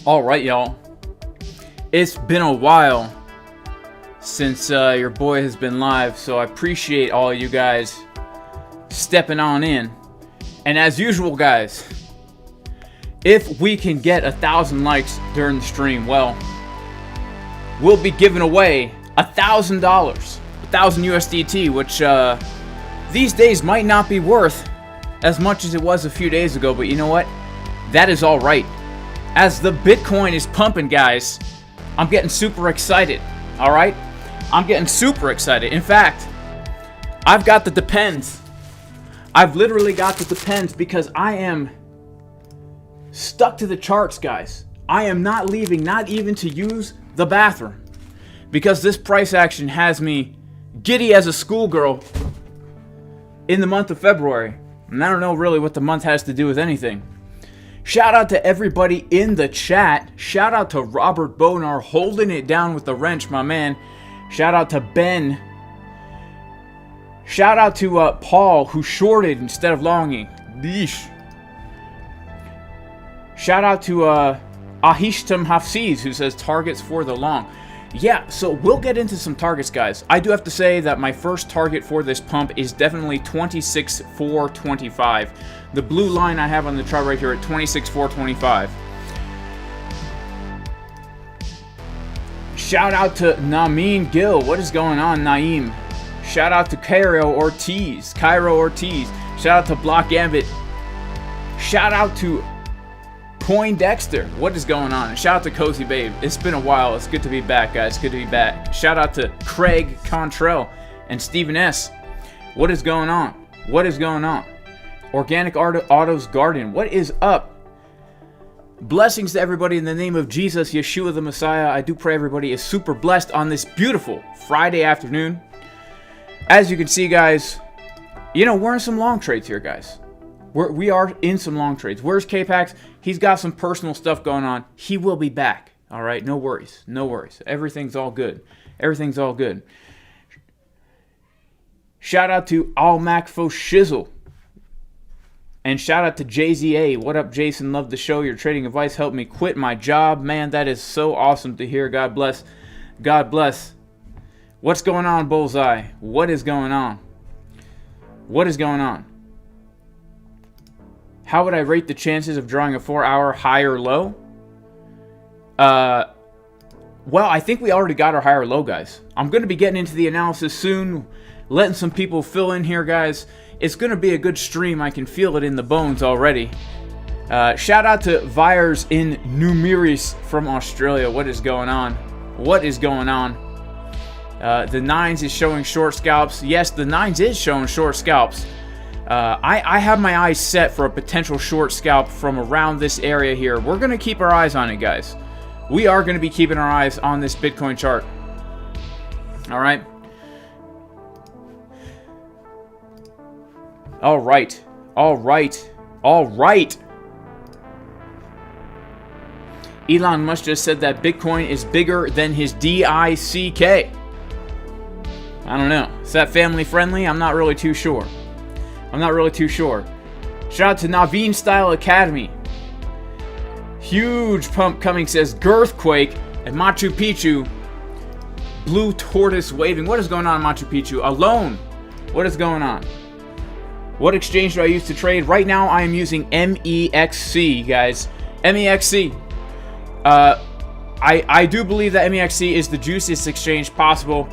Alright, y'all. It's been a while since your boy has been live, so I appreciate all you guys stepping on in. And as usual, guys, if we can get 1,000 likes during the stream, well, we'll be giving away $1,000, 1,000 USDT, which these days might not be worth as much as it was a few days ago, but you know what? That is all right. As the Bitcoin is pumping, guys, I'm getting super excited, all right? I'm getting super excited. In fact, I've got the depends. I've literally got the depends because I am stuck to the charts, guys. I am not leaving, not even to use the bathroom, because this price action has me giddy as a schoolgirl in the month of February. And I don't know really what the month has to do with anything. Shout out to everybody in the chat. Shout out to Robert Bonar holding it down with the wrench, my man. Shout out to Ben. Shout out to Paul, who shorted instead of longing. Yeesh. Shout out to Ahishtam Hafsiz, who says targets for the long. Yeah, so we'll get into some targets, guys. I do have to say that my first target for this pump is definitely 26,425. The blue line I have on the chart right here at 26,425. Shout out to Namin Gill. What is going on, Naeem? Shout out to Cairo Ortiz. Shout out to Block Gambit. Shout out to Poindexter. What is going on? And shout out to Cozy Babe. It's been a while. It's good to be back, guys. Good to be back. Shout out to Craig Contrell and Stephen S. What is going on? What is going on? Organic Autos Garden. What is up? Blessings to everybody in the name of Jesus, Yeshua the Messiah. I do pray everybody is super blessed on this beautiful Friday afternoon. As you can see, guys, you know, we're in some long trades here, guys. We are in some long trades. Where's K-Pax? He's got some personal stuff going on. He will be back. All right, no worries. No worries. Everything's all good. Everything's all good. Shout out to Almacfo Shizzle. And shout out to JZA. What up, Jason? Love the show. Your trading advice helped me quit my job. Man, that is so awesome to hear. God bless. God bless. What's going on, Bullseye? What is going on? What is going on? How would I rate the chances of drawing a 4-hour high or low? Well, I think we already got our high or low, guys. I'm going to be getting into the analysis soon, letting some people fill in here, guys. It's going to be a good stream. I can feel it in the bones already. Shout out to Vyers in Numiris from Australia. What is going on? What is going on? The nines is showing short scalps. Yes, the nines is showing short scalps. I have my eyes set for a potential short scalp from around this area here. We're going to keep our eyes on it, guys. We are going to be keeping our eyes on this Bitcoin chart. All right. All right. All right. All right. Elon Musk just said that Bitcoin is bigger than his DICK. I don't know. Is that family friendly? I'm not really too sure. Shout out to Naveen Style Academy. Huge pump coming, says Girthquake and Machu Picchu. Blue tortoise waving. What is going on in Machu Picchu? Alone. What is going on? What exchange do I use to trade? Right now I am using MEXC, guys. MEXC. I do believe that MEXC is the juiciest exchange possible.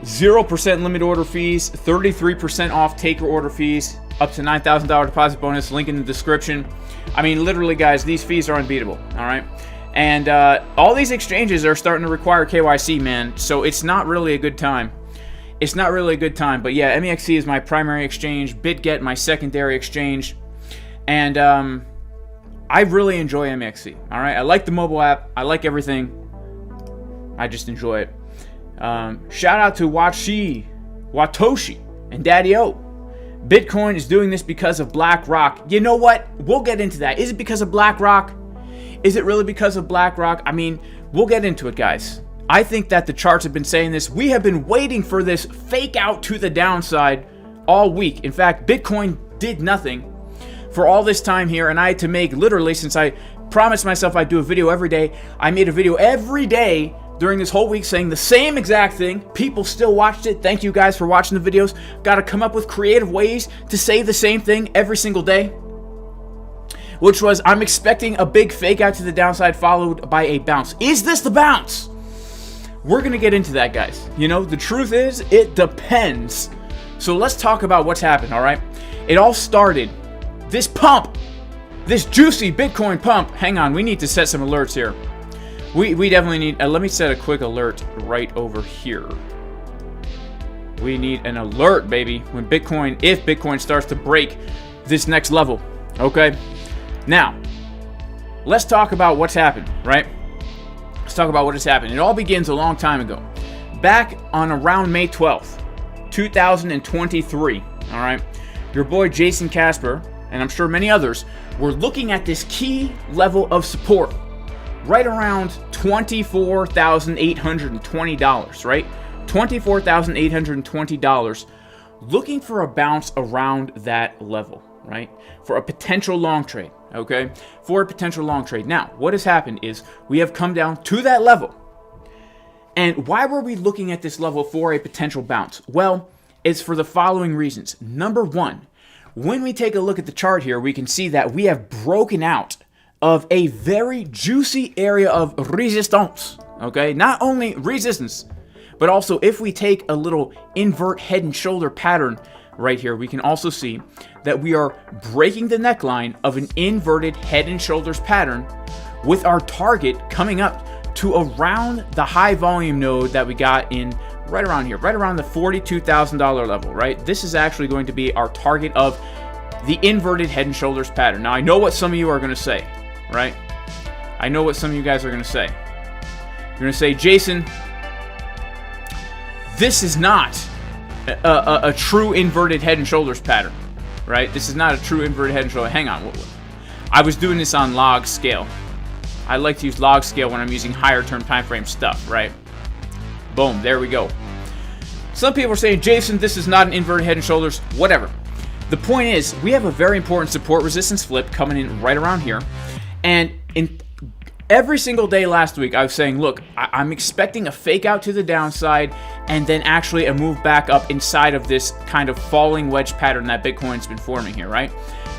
0% limit order fees, 33% off taker order fees, up to $9,000 deposit bonus, link in the description. I mean, literally, guys, these fees are unbeatable, all right? And all these exchanges are starting to require KYC, man, so it's not really a good time. It's not really a good time, but yeah, MEXC is my primary exchange, Bitget my secondary exchange, and I really enjoy MEXC, all right? I like the mobile app. I like everything. I just enjoy it. Shout out to Watoshi and Daddy O. Bitcoin is doing this because of BlackRock. You know what? We'll get into that. Is it because of BlackRock? Is it really because of BlackRock? I mean, we'll get into it, guys. I think that the charts have been saying this. We have been waiting for this fake out to the downside all week. In fact, Bitcoin did nothing for all this time here, and I had to make, literally, since I promised myself I'd do a video every day. I made a video every day during this whole week saying the same exact thing. People still watched it. Thank you guys for watching the videos. Got to come up with creative ways to say the same thing every single day, which was I'm expecting a big fake out to the downside followed by a bounce. Is this the bounce? We're going to get into that, guys. You know, the truth is it depends. So let's talk about what's happened, all right? It all started, this pump, this juicy Bitcoin pump. Hang on, we need to set some alerts here. We definitely need, let me set a quick alert right over here. We need an alert, baby, when Bitcoin, if Bitcoin starts to break this next level, okay? Now, let's talk about what's happened, right? Let's talk about what has happened. It all begins a long time ago. Back on around May 12th, 2023, all right? Your boy Jason Casper, and I'm sure many others, were looking at this key level of support right around $24,820, right? $24,820, looking for a bounce around that level, right? For a potential long trade, okay? For a potential long trade. Now, what has happened is we have come down to that level. And why were we looking at this level for a potential bounce? Well, it's for the following reasons. Number one, when we take a look at the chart here, we can see that we have broken out of a very juicy area of resistance, okay? Not only resistance, but also if we take a little invert head and shoulder pattern right here, we can also see that we are breaking the neckline of an inverted head and shoulders pattern with our target coming up to around the high volume node that we got in right around here, right around the $42,000 level, right? This is actually going to be our target of the inverted head and shoulders pattern. Now, I know what some of you are going to say, right? I know what some of you guys are going to say. You're going to say, Jason, this is not a true inverted head and shoulders pattern, right? This is not a true inverted head and shoulder. Hang on. I was doing this on log scale. I like to use log scale when I'm using higher term time frame stuff, right? Boom, there we go. Some people are saying, Jason, this is not an inverted head and shoulders, whatever. The point is, we have a very important support resistance flip coming in right around here. And in every single day last week, I was saying, look, I'm expecting a fake out to the downside and then actually a move back up inside of this kind of falling wedge pattern that Bitcoin's been forming here, right?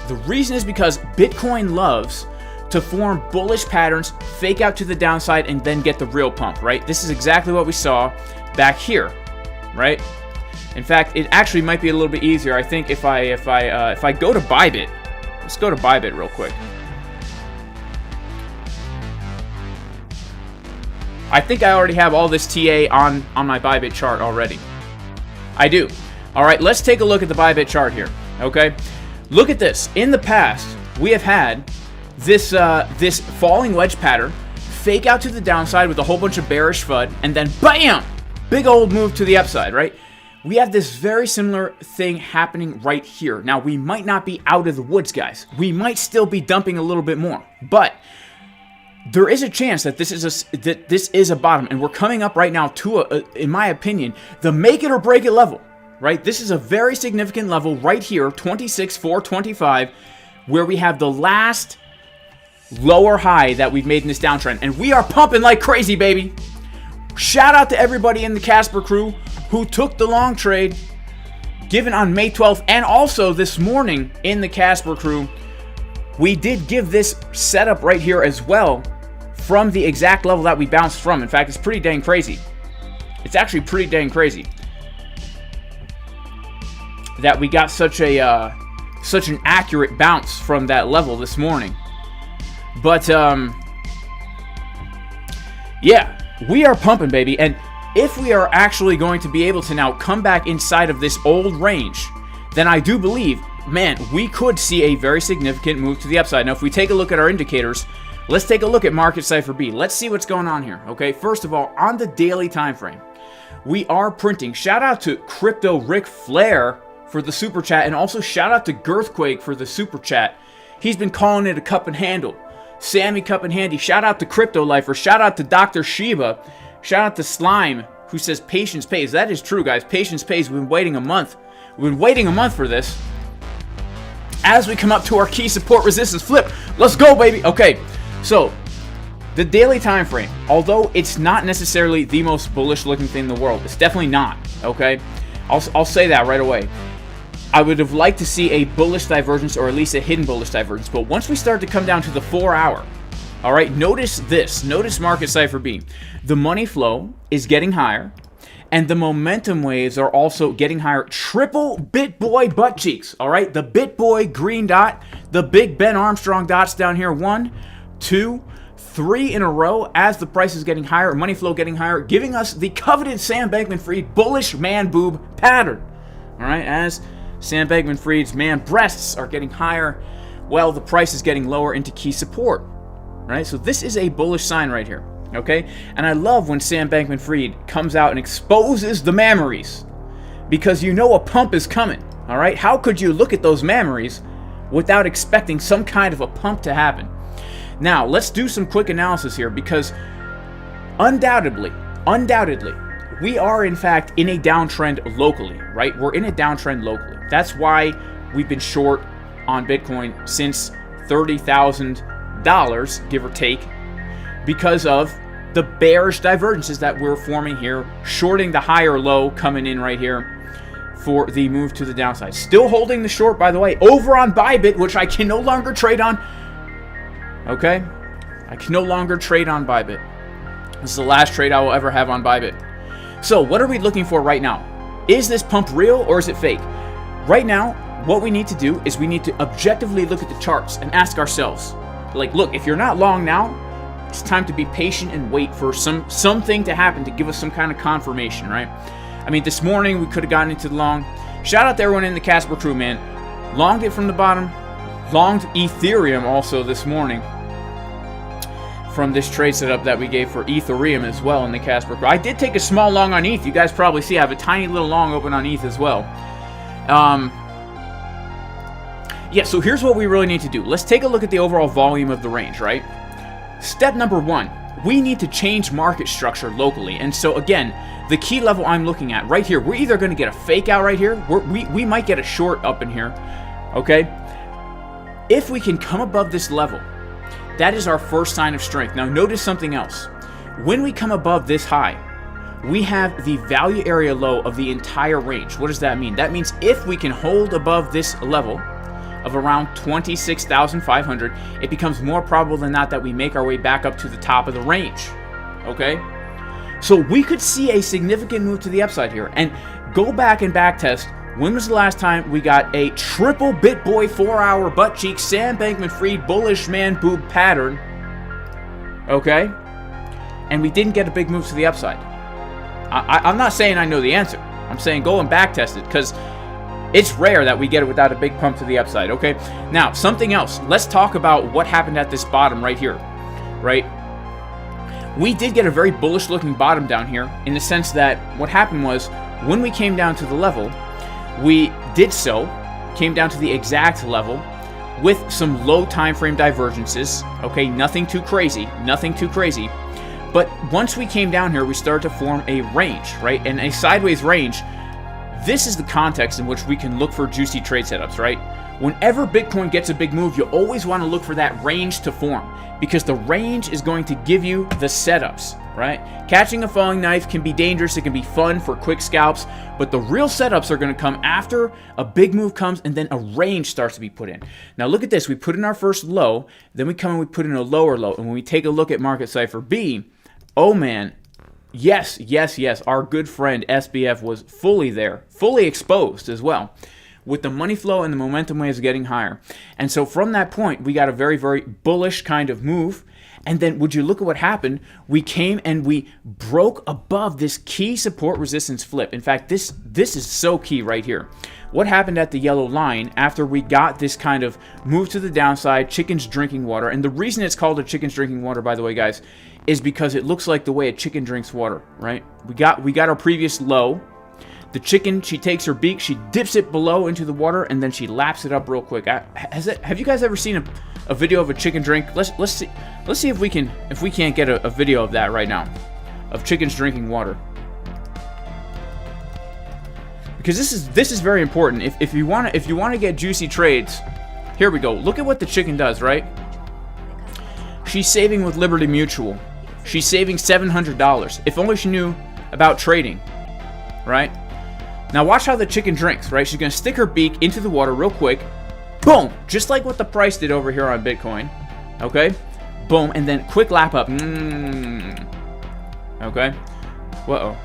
The reason is because Bitcoin loves to form bullish patterns, fake out to the downside, and then get the real pump, right? This is exactly what we saw back here, right? In fact, it actually might be a little bit easier. I think if I go to ByBit, let's go to ByBit real quick. I think I already have all this TA on my ByBit chart already. I do. All right, let's take a look at the ByBit chart here, okay? Look at this. In the past, we have had this this falling wedge pattern, fake out to the downside with a whole bunch of bearish FUD, and then BAM! Big old move to the upside, right? We have this very similar thing happening right here. Now, we might not be out of the woods, guys. We might still be dumping a little bit more, but there is a chance that this is a bottom, and we're coming up right now to, in my opinion, the make it or break it level, right? This is a very significant level right here, 26,425, where we have the last lower high that we've made in this downtrend, and we are pumping like crazy, baby. Shout out to everybody in the Casper crew who took the long trade given on May 12th, and also this morning in the Casper crew. We did give this setup right here as well from the exact level that we bounced from. In fact, it's pretty dang crazy. It's actually pretty dang crazy that we got such an accurate bounce from that level this morning. But yeah, we are pumping, baby. And if we are actually going to be able to now come back inside of this old range, then I do believe, man, we could see a very significant move to the upside. Now, if we take a look at our indicators, let's take a look at market Cipher B. Let's see what's going on here, okay? First of all, on the daily time frame, we are printing. Shout out to Crypto Ric Flair for the super chat, and also shout out to Girthquake for the super chat. He's been calling it a cup and handle. Sammy Cup and Handy. Shout out to Crypto Lifer. Shout out to Dr. Sheba. Shout out to Slime, who says patience pays. That is true, guys. Patience pays. We've been waiting a month. We've been waiting a month for this. As we come up to our key support resistance flip. Let's go, baby. Okay, So the daily time frame, although it's not necessarily the most bullish looking thing in the world, it's definitely not, okay? I'll say that right away. I would have liked to see a bullish divergence, or at least a hidden bullish divergence, but once we start to come down to the 4 hour, all right, notice this. Notice market cipher B. The money flow is getting higher, and the momentum waves are also getting higher. Triple BitBoy butt cheeks, all right? The BitBoy green dot, the big Ben Armstrong dots down here. 1, 2, 3 in a row as the price is getting higher, money flow getting higher, giving us the coveted Sam Bankman-Fried bullish man boob pattern, all right? As Sam Bankman-Fried's man breasts are getting higher, well, the price is getting lower into key support. Right, so this is a bullish sign right here, okay? And I love when Sam Bankman-Fried comes out and exposes the mammaries, because you know a pump is coming, all right? How could you look at those mammaries without expecting some kind of a pump to happen? Now, let's do some quick analysis here, because undoubtedly, we are in fact in a downtrend locally, right? We're in a downtrend locally. That's why we've been short on Bitcoin since $30,000, give or take, because of the bearish divergences that we're forming here, shorting the higher low coming in right here for the move to the downside. Still holding the short, by the way, over on ByBit, which I can no longer trade on. Okay? I can no longer trade on ByBit. This is the last trade I will ever have on ByBit. So what are we looking for right now? Is this pump real or is it fake? Right now, what we need to do is we need to objectively look at the charts and ask ourselves, like, look, if you're not long now, it's time to be patient and wait for something to happen to give us some kind of confirmation, right? I mean, this morning we could have gotten into the long. Shout out to everyone in the Casper crew, man. Longed it from the bottom. Longed Ethereum also this morning from this trade setup that we gave for Ethereum as well in the Casper crew. I did take a small long on ETH. You guys probably see I have a tiny little long open on ETH as well. Yeah, so here's what we really need to do. Let's take a look at the overall volume of the range, right? Step number 1, we need to change market structure locally. And so again, the key level I'm looking at right here, we're either going to get a fake out right here, we might get a short up in here, okay? If we can come above this level, that is our first sign of strength. Now notice something else. When we come above this high, we have the value area low of the entire range. What does that mean? That means if we can hold above this level of around 26,500, it becomes more probable than not that we make our way back up to the top of the range, okay? So we could see a significant move to the upside here. And go back and back test, when was the last time we got a triple BitBoy 4-hour butt cheek Sam Bankman-Fried bullish man boob pattern, okay? And we didn't get a big move to the upside. I'm not saying I know the answer. I'm saying go and back test it, because it's rare that we get it without a big pump to the upside, okay? Now, something else. Let's talk about what happened at this bottom right here, right? We did get a very bullish looking bottom down here in the sense that what happened was when we came down to the level, we came down to the exact level with some low time frame divergences, okay? Nothing too crazy. But once we came down here, we started to form a range, right? And a sideways range. This is the context in which we can look for juicy trade setups, right? Whenever Bitcoin gets a big move, you always want to look for that range to form, because the range is going to give you the setups, right? Catching a falling knife can be dangerous. It can be fun for quick scalps, but the real setups are going to come after a big move comes and then a range starts to be put in. Now look at this. We put in our first low, then we come and we put in a lower low. And when we take a look at market cipher B, oh man, yes, our good friend SBF was fully there, fully exposed as well, with the money flow and the momentum waves getting higher. And so from that point, we got a very, very bullish kind of move. And then would you look at what happened? We came and we broke above this key support resistance flip. In fact, this is so key right here. What happened at the yellow line after we got this kind of move to the downside, chickens drinking water? And the reason it's called a chickens drinking water, by the way, guys, is because it looks like the way a chicken drinks water, right? We got our previous low. The chicken, she takes her beak, she dips it below into the water, and then she laps it up real quick. Have you guys ever seen a video of a chicken drink? Let's see if we can't get a video of that right now, of chickens drinking water. Because this is very important. If you want to get juicy trades, here we go. Look at what the chicken does, right? she's saving with Liberty Mutual. She's saving $700. If only she knew about trading, right? Now watch how the chicken drinks, right? She's going to stick her beak into the water real quick. Boom! Just like what the price did over here on Bitcoin. Okay? Boom. And then quick lap up. Okay? Whoa.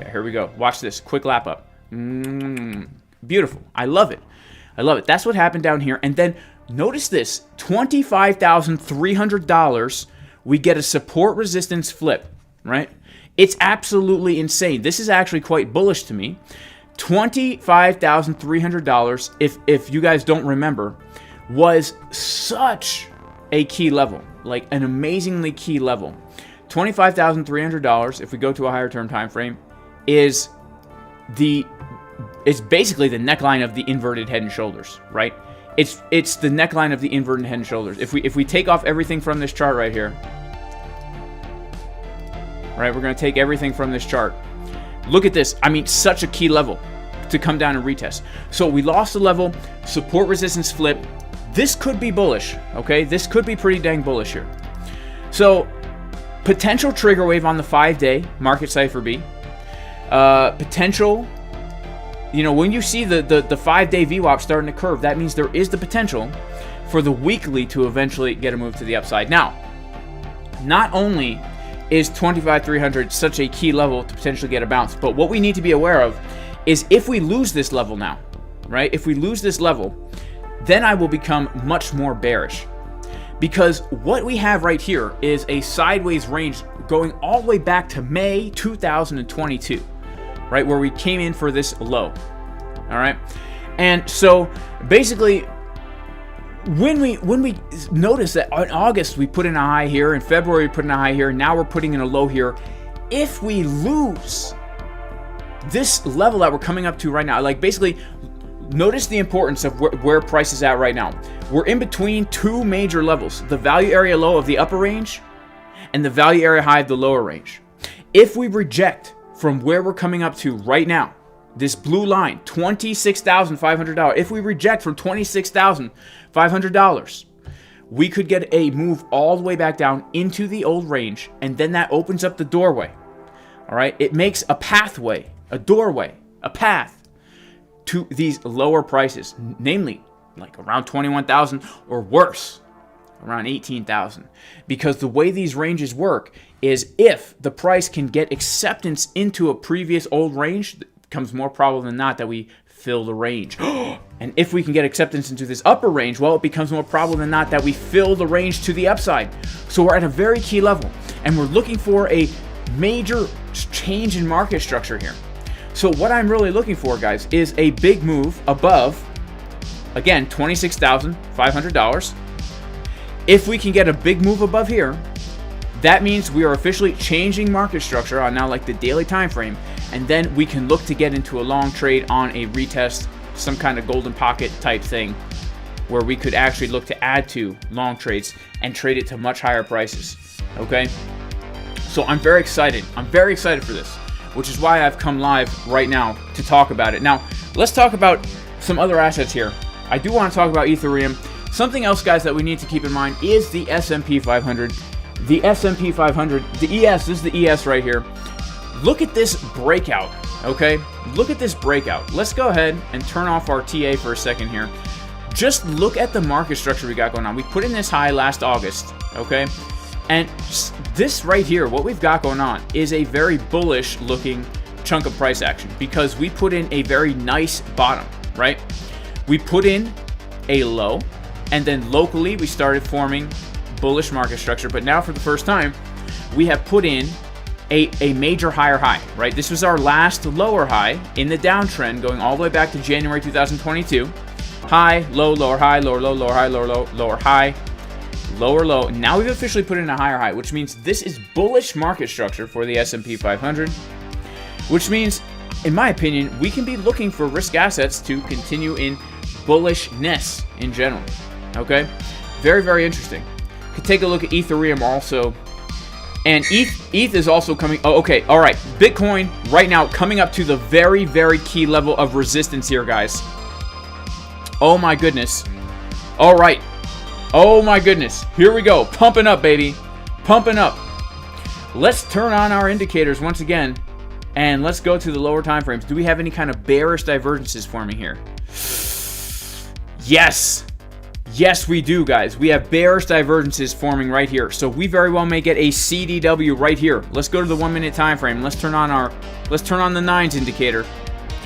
Yeah, here we go. Watch this. Quick lap up. Beautiful. I love it. I love it. That's what happened down here. And then notice this. $25,300. We get a support resistance flip, right? It's absolutely insane. This is actually quite bullish to me. $25,300, if you guys don't remember, was such a key level, like an amazingly key level. $25,300, if we go to a higher term time frame, is basically the neckline of the inverted head and shoulders, right? It's the neckline of the inverted head and shoulders. If we take off everything from this chart right here, right, we're going to take everything from this chart. Look at this. I mean, such a key level to come down and retest. So we lost the level, support resistance flip. This could be bullish, okay? This could be pretty dang bullish here. So potential trigger wave on the 5-day market Cipher B. Potential, you know, when you see the 5-day VWAP starting to curve, that means there is the potential for the weekly to eventually get a move to the upside. Now, not only is 25,300 such a key level to potentially get a bounce, but what we need to be aware of is if we lose this level now, right? If we lose this level, then I will become much more bearish. Because what we have right here is a sideways range going all the way back to May 2022, right? Where we came in for this low, all right? And so basically, when we notice that in August we put in a high here, in February we put in a high here, now we're putting in a low here. If we lose this level that we're coming up to right now, like basically, notice the importance of where price is at right now. We're in between two major levels, the value area low of the upper range and the value area high of the lower range. If we reject from where we're coming up to right now, this blue line, $26,500, if we reject from $26,500, we could get a move all the way back down into the old range, and then that opens up the doorway. All right, it makes a pathway, a doorway, a path to these lower prices, namely like around 21,000 or worse, around 18,000. Because the way these ranges work is if the price can get acceptance into a previous old range, it becomes more probable than not that we fill the range. And if we can get acceptance into this upper range, well, it becomes more probable than not that we fill the range to the upside. So we're at a very key level, and we're looking for a major change in market structure here. So what I'm really looking for, guys, is a big move above, again, $26,500. If we can get a big move above here, that means we are officially changing market structure on now like the daily time frame, and then we can look to get into a long trade on a retest, some kind of golden pocket type thing, where we could actually look to add to long trades and trade it to much higher prices. Okay? So I'm very excited. I'm very excited for this, which is why I've come live right now to talk about it. Now, let's talk about some other assets here. I do want to talk about Ethereum. Something else, guys, that we need to keep in mind is the S&P 500. The S&P 500, the ES, this is the ES right here. Look at this breakout, okay? Look at this breakout. Let's go ahead and turn off our TA for a second here. Just look at the market structure we got going on. We put in this high last August, okay? And this right here, what we've got going on is a very bullish looking chunk of price action because we put in a very nice bottom, right? We put in a low, and then locally we started forming bullish market structure, but now for the first time we have put in a major higher high, right? This was our last lower high in the downtrend going all the way back to January 2022. High, low, lower high, lower low, lower high, lower low, lower high, lower low. Now we've officially put in a higher high, which means this is bullish market structure for the S&P 500, which means, in my opinion, we can be looking for risk assets to continue in bullishness in general, okay? Very, very interesting. Could take a look at Ethereum also. And ETH is also coming. Oh, okay. All right. Bitcoin right now coming up to the very, very key level of resistance here, guys. Oh my goodness. All right. Oh my goodness. Here we go. Pumping up, baby. Pumping up. Let's turn on our indicators once again. And let's go to the lower time frames. Do we have any kind of bearish divergences forming here? Yes. Yes, we do, guys. We have bearish divergences forming right here. So we very well may get a CDW right here. Let's go to the 1 minute time frame. Let's turn on the nines indicator.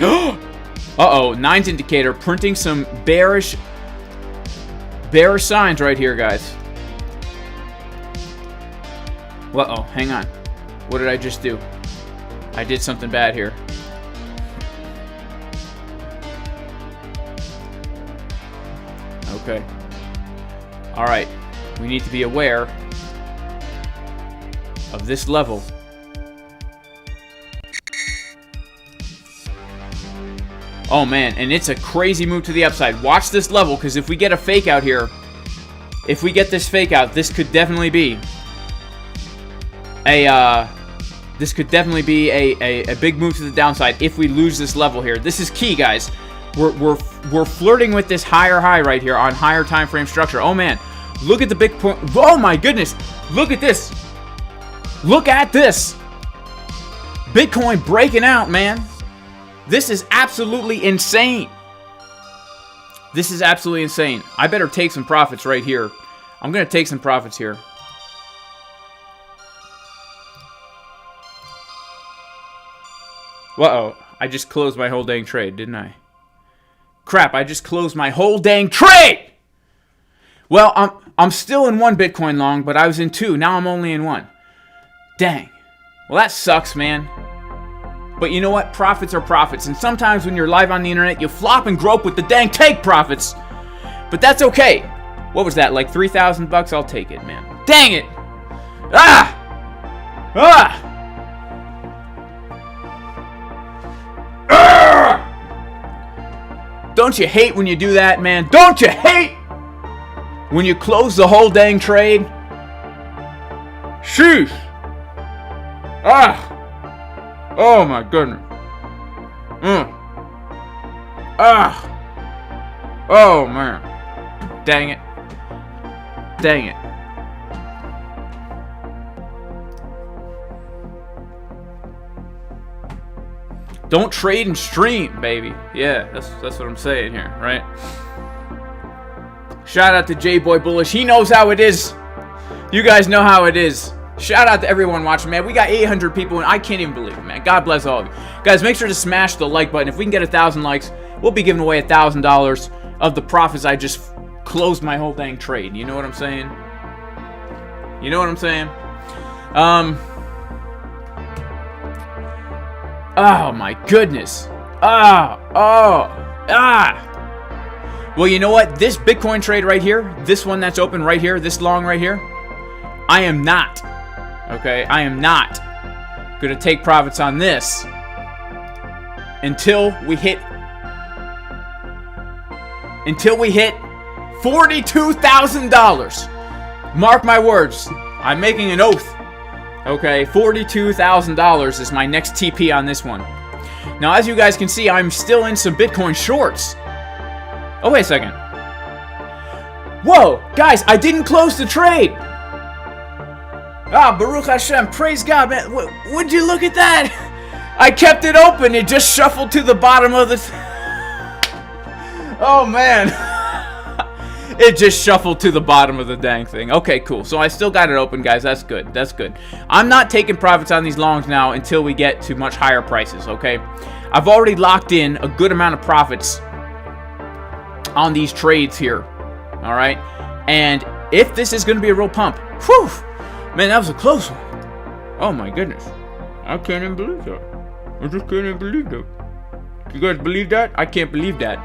Uh-oh, nines indicator printing some bearish signs right here, guys. Uh-oh, hang on. What did I just do? I did something bad here. Okay. All right. We need to be aware of this level. Oh, man. And it's a crazy move to the upside. Watch this level, because if we get a fake out here, if we get this fake out, this could definitely be a big move to the downside if we lose this level here. This is key, guys. We're flirting with this higher high right here on higher time frame structure. Oh man, look at the big point. Oh my goodness, look at this. Look at this. Bitcoin breaking out, man. This is absolutely insane. This is absolutely insane. I better take some profits right here. I'm gonna take some profits here. Uh-oh, I just closed my whole dang trade, didn't I? Crap, I just closed my whole dang trade! Well, I'm still in 1 Bitcoin long, but I was in 2. Now I'm only in 1. Dang. Well, that sucks, man. But you know what? Profits are profits. And sometimes when you're live on the internet, you flop and grope with the dang take profits. But that's okay. What was that, like 3,000 bucks? I'll take it, man. Dang it! Ah! Ah! Don't you hate when you do that, man? Don't you hate when you close the whole dang trade? Sheesh. Ah. Oh my goodness. Ah. Oh man. Dang it. Dang it. Don't trade and stream, baby. Yeah, that's what I'm saying here, right? Shout out to J-Boy Bullish. He knows how it is. You guys know how it is. Shout out to everyone watching, man. We got 800 people, and I can't even believe it, man. God bless all of you. Guys, make sure to smash the like button. If we can get 1,000 likes, we'll be giving away $1,000 of the profits I just closed my whole dang trade. You know what I'm saying? You know what I'm saying? Oh my goodness. Well, you know what? This Bitcoin trade right here, this one that's open right here, this long right here, I am not going to take profits on this until we hit $42,000. Mark my words. I'm making an oath. Okay, $42,000 is my next TP on this one. Now, as you guys can see, I'm still in some Bitcoin shorts. Oh, wait a second. Whoa, guys, I didn't close the trade. Baruch Hashem, praise God, man. Would you look at that? I kept it open. It just shuffled to the bottom of the... Oh, man. It just shuffled to the bottom of the dang thing. Okay, cool. So I still got it open, guys. That's good. That's good. I'm not taking profits on these longs now until we get to much higher prices, okay? I've already locked in a good amount of profits on these trades here, all right? And if this is going to be a real pump, whew, man, that was a close one. Oh, my goodness. I can't even believe that. I just can't even believe that. You guys believe that? I can't believe that.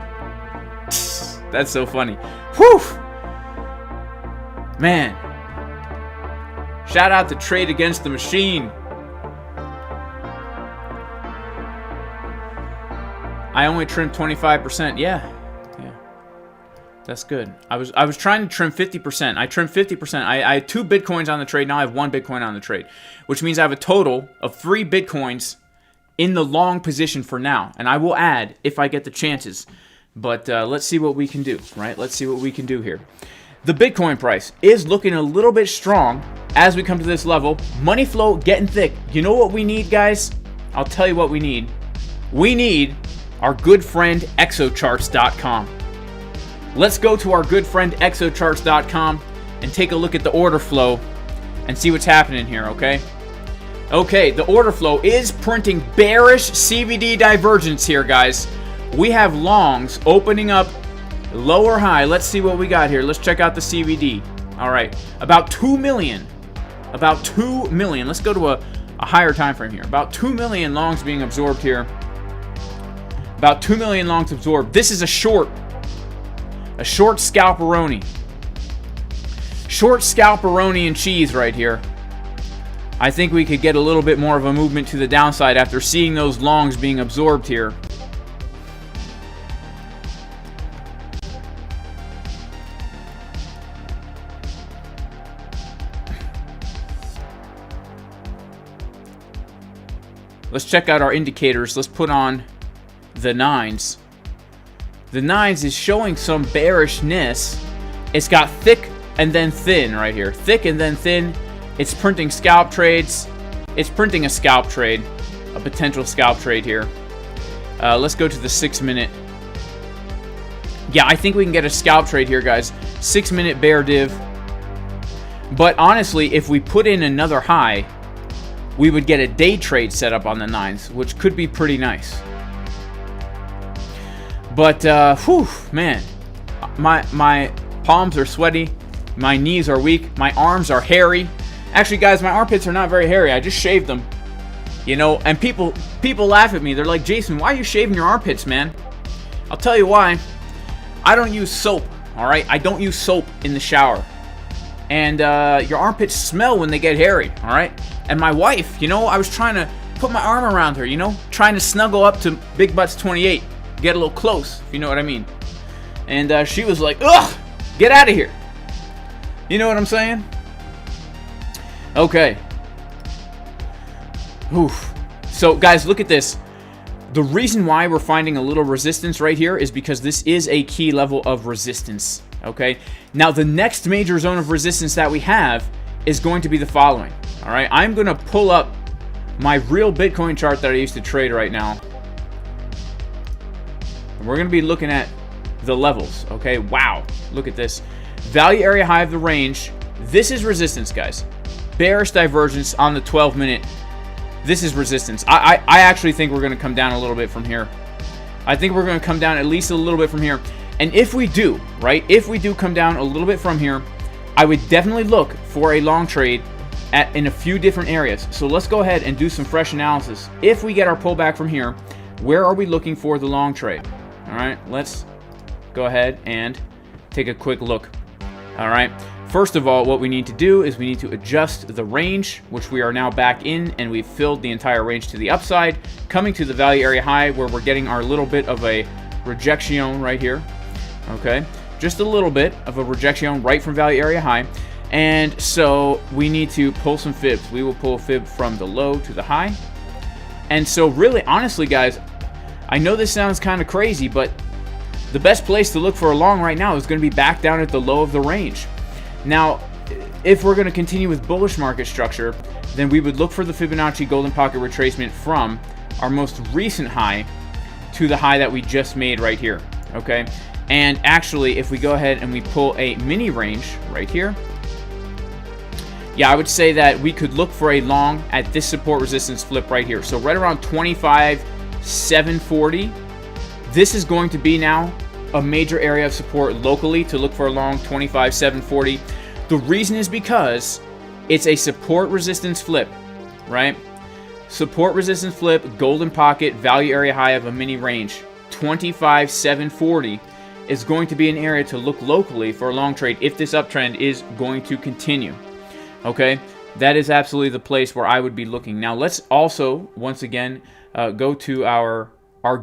That's so funny. Whew! Man. Shout out to Trade Against the Machine. I only trimmed 25%. Yeah. That's good. I was trying to trim 50%. I trimmed 50%. I had 2 Bitcoins on the trade. Now I have 1 Bitcoin on the trade, which means I have a total of 3 Bitcoins in the long position for now. And I will add if I get the chances. But let's see what we can do, right? Let's see what we can do here. The Bitcoin price is looking a little bit strong as we come to this level. Money flow getting thick. You know what we need, guys? I'll tell you what we need. We need our good friend exocharts.com. Let's go to our good friend exocharts.com and take a look at the order flow and see what's happening here, okay? Okay, the order flow is printing bearish CVD divergence here, guys. We have longs opening up lower high. Let's see what we got here. Let's check out the CVD. All right, about 2 million. About 2 million. Let's go to a higher time frame here. About 2 million longs being absorbed here. About 2 million longs absorbed. This is a short scalperoni. Short scalperoni and cheese right here. I think we could get a little bit more of a movement to the downside after seeing those longs being absorbed here. Let's check out our indicators. Let's put on the 9s. The 9s is showing some bearishness. It's got thick and then thin right here. Thick and then thin. It's printing scalp trades. It's printing a scalp trade. A potential scalp trade here. Let's go to the 6-minute. Yeah, I think we can get a scalp trade here, guys. 6-minute bear div. But honestly, if we put in another high, we would get a day trade set up on the 9s, which could be pretty nice. But, whew, man. My palms are sweaty. My knees are weak. My arms are hairy. Actually, guys, my armpits are not very hairy. I just shaved them. You know, and people laugh at me. They're like, Jason, why are you shaving your armpits, man? I'll tell you why. I don't use soap, all right? I don't use soap in the shower. And your armpits smell when they get hairy, all right? And my wife, you know, I was trying to put my arm around her, you know, trying to snuggle up to Big Butts 28, get a little close, if you know what I mean. And she was like, ugh, get out of here. You know what I'm saying? Okay. Oof. So, guys, look at this. The reason why we're finding a little resistance right here is because this is a key level of resistance, okay? Now, the next major zone of resistance that we have is going to be the following, all right? I'm going to pull up my real Bitcoin chart that I used to trade right now. And we're going to be looking at the levels, okay? Wow, look at this. Value area high of the range. This is resistance, guys. Bearish divergence on the 12-minute. This is resistance. I actually think we're going to come down a little bit from here. I think we're going to come down at least a little bit from here. And if we do, right, if we do come down a little bit from here, I would definitely look for a long trade in a few different areas. So let's go ahead and do some fresh analysis. If we get our pullback from here, where are we looking for the long trade? All right, let's go ahead and take a quick look. All right. First of all, what we need to do is we need to adjust the range, which we are now back in, and we've filled the entire range to the upside, coming to the value area high where we're getting our little bit of a rejection right here. Okay, just a little bit of a rejection right from value area high. And so we need to pull some fibs. We will pull a fib from the low to the high. And so really, honestly, guys, I know this sounds kind of crazy, but the best place to look for a long right now is going to be back down at the low of the range. Now, if we're going to continue with bullish market structure, then we would look for the Fibonacci golden pocket retracement from our most recent high to the high that we just made right here, okay? And actually, if we go ahead and we pull a mini range right here, yeah, I would say that we could look for a long at this support resistance flip right here. So right around 25,740, this is going to be now a major area of support locally to look for a long 25,740. The reason is because it's a support resistance flip, right? Support resistance flip, golden pocket, value area high of a mini range. 25,740 is going to be an area to look locally for a long trade if this uptrend is going to continue. Okay, that is absolutely the place where I would be looking. Now let's also once again go to our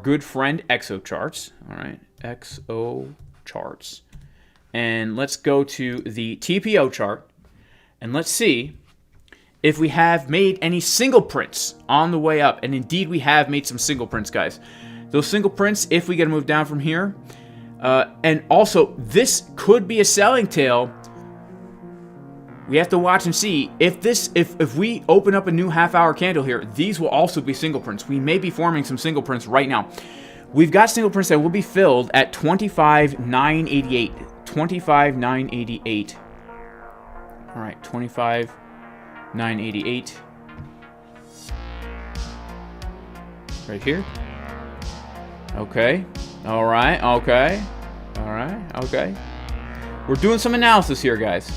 good friend Exo charts. All right, XO charts, and let's go to the TPO chart, and let's see if we have made any single prints on the way up. And indeed we have made some single prints, guys. Those single prints, if we get a move down from here, And also, this could be a selling tail. We have to watch and see. If we open up a new half-hour candle here, these will also be single prints. We may be forming some single prints right now. We've got single prints that will be filled at 25,988. 25,988. All right, 25,988. Right here. Okay. All right. Okay. All right. Okay. We're doing some analysis here, guys.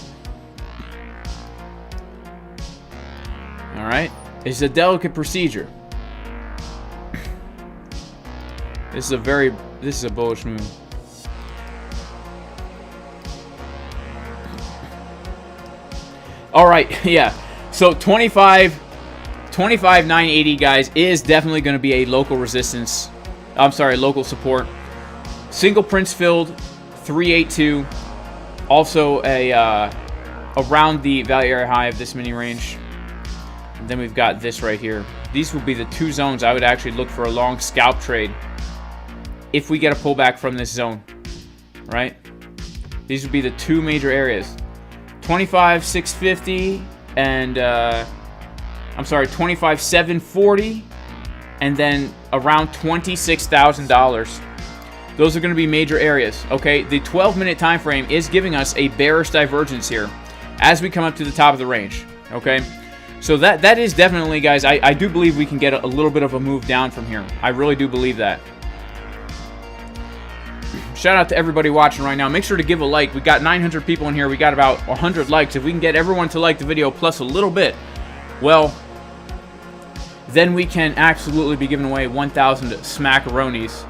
All right. It's a delicate procedure. This is a bullish move. All right. Yeah. So 25,980, guys, is definitely going to be a local resistance. I'm sorry, local support. Single prints filled, 382. Also around the value area high of this mini range. And then we've got this right here. These will be the two zones I would actually look for a long scalp trade if we get a pullback from this zone, right? These would be the two major areas. 25,650 and I'm sorry, 25,740, and then around $26,000. Those are going to be major areas. Okay, the 12-minute time frame is giving us a bearish divergence here as we come up to the top of the range. Okay, so that is definitely, guys, I do believe we can get a little bit of a move down from here. I really do believe that. Shout out to everybody watching right now. Make sure to give a like. We got 900 people in here. We got about 100 likes. If we can get everyone to like the video plus a little bit, well, then we can absolutely be giving away 1,000 smackaronis.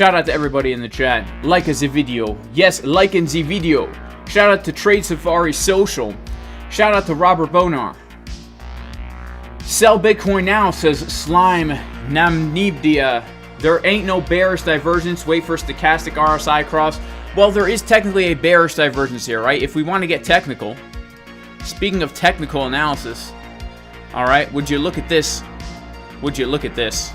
Shout out to everybody in the chat. Like the video. Yes, liking the video. Shout out to Trade Safari Social. Shout out to Robert Bonar. Sell Bitcoin now, says Slime Namnibdia. There ain't no bearish divergence. Wait for stochastic RSI cross. Well, there is technically a bearish divergence here, right? If we want to get technical. Speaking of technical analysis. Alright, would you look at this? Would you look at this?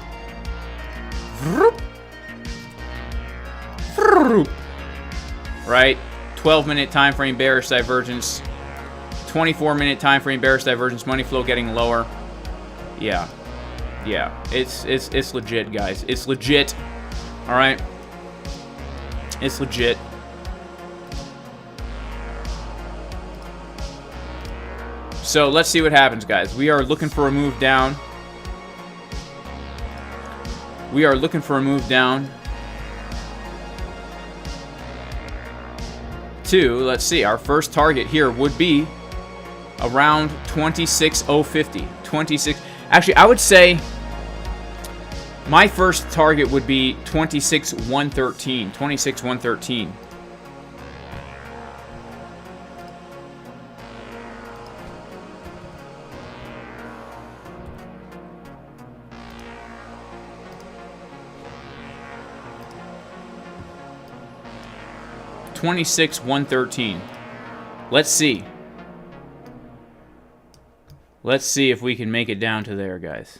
Right? 12-minute time frame bearish divergence. 24-minute time frame bearish divergence. Money flow getting lower. Yeah. Yeah. It's legit, guys. It's legit. All right? It's legit. So let's see what happens, guys. We are looking for a move down. We are looking for a move down. Let's see, our first target here would be around 26,050. 26. Actually, I would say my first target would be 26,113. 26,113. $26,113. Let's see. Let's see if we can make it down to there, guys.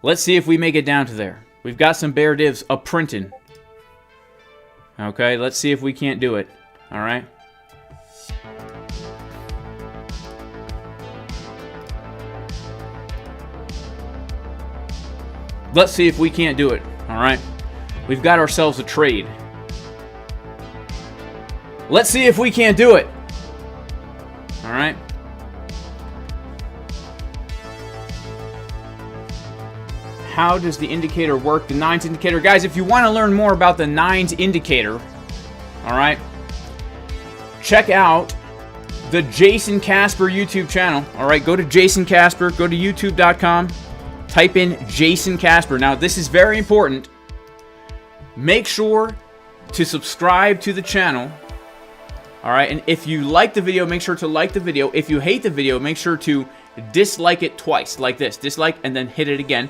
Let's see if we make it down to there. We've got some bear divs up printing. Okay, let's see if we can't do it. All right. Let's see if we can't do it. All right. We've got ourselves a trade. Let's see if we can't do it. All right. how does the indicator work? The nines indicator. Guys, if you want to learn more about the nines indicator, all right, check out the Jason Casper YouTube channel. All right, go to Jason Casper, go to youtube.com, type in Jason Casper. Now, this is very important. Make sure to subscribe to the channel. All right, and if you like the video, make sure to like the video. If you hate the video, make sure to dislike it twice, like this. Dislike and then hit it again.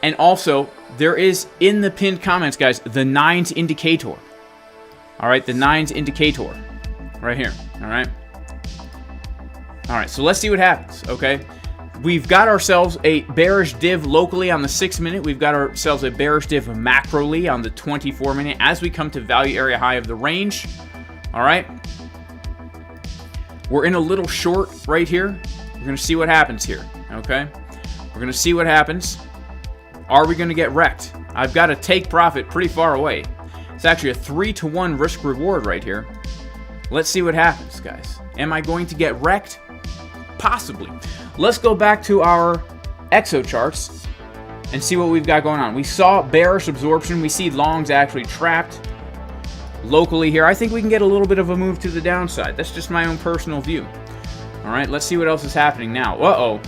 And also, there is in the pinned comments, guys, the nines indicator. All right, the nines indicator right here. All right. All right, so let's see what happens, okay? We've got ourselves a bearish div locally on the 6-minute. We've got ourselves a bearish div macroly on the 24-minute as we come to value area high of the range. All right. We're in a little short right here. We're going to see what happens here, okay? We're going to see what happens. Are we going to get wrecked? I've got a take profit pretty far away. It's actually a 3-to-1 risk reward right here. Let's see what happens, guys. Am I going to get wrecked? Possibly. Let's go back to our exo charts and see what we've got going on. We saw bearish absorption. We see longs actually trapped locally here. I think we can get a little bit of a move to the downside. That's just my own personal view. All right, let's see what else is happening now. Uh-oh.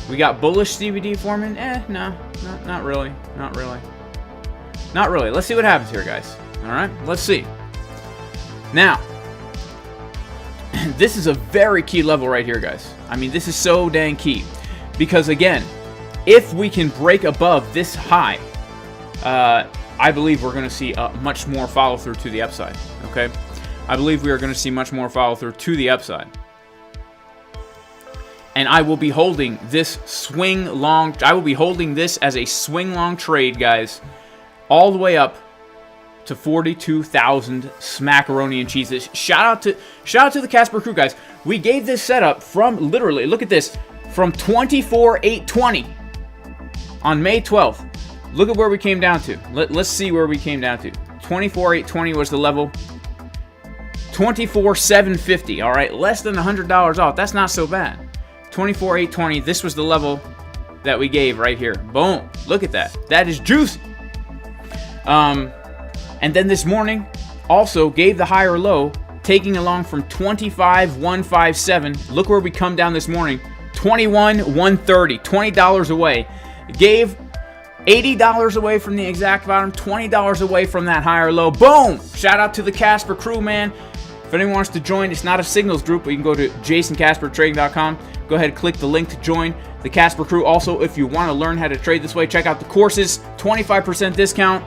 We got bullish CVD forming? No, not really. Not really. Not really. Let's see what happens here, guys. All right, let's see. Now, this is a very key level right here, guys. I mean, this is so dang key. Because, again, if we can break above this high, I believe we're going to see much more follow-through to the upside, okay? I believe we are going to see much more follow-through to the upside. And I will be holding this swing long. I will be holding this as a swing long trade, guys, all the way up to 42,000 smackaroni and cheeses. Shout out to the Casper crew, guys. We gave this setup from literally, look at this, from 24,820 on May 12th. Look at where we came down to. Let's see where we came down to. 24,820 was the level. 24,750. All right, less than $100 off. That's not so bad. 24,820. This was the level that we gave right here. Boom. Look at that. That is juicy. And then this morning, also gave the higher low, taking along from 25,157. Look where we come down this morning. 21,130. $20 away. Gave $80 away from the exact bottom. $20 away from that higher low. Boom! Shout out to the Casper crew, man. If anyone wants to join, it's not a signals group, but you can go to jasoncaspertrading.com. Go ahead and click the link to join the Casper crew. Also, if you want to learn how to trade this way, check out the courses. 25% discount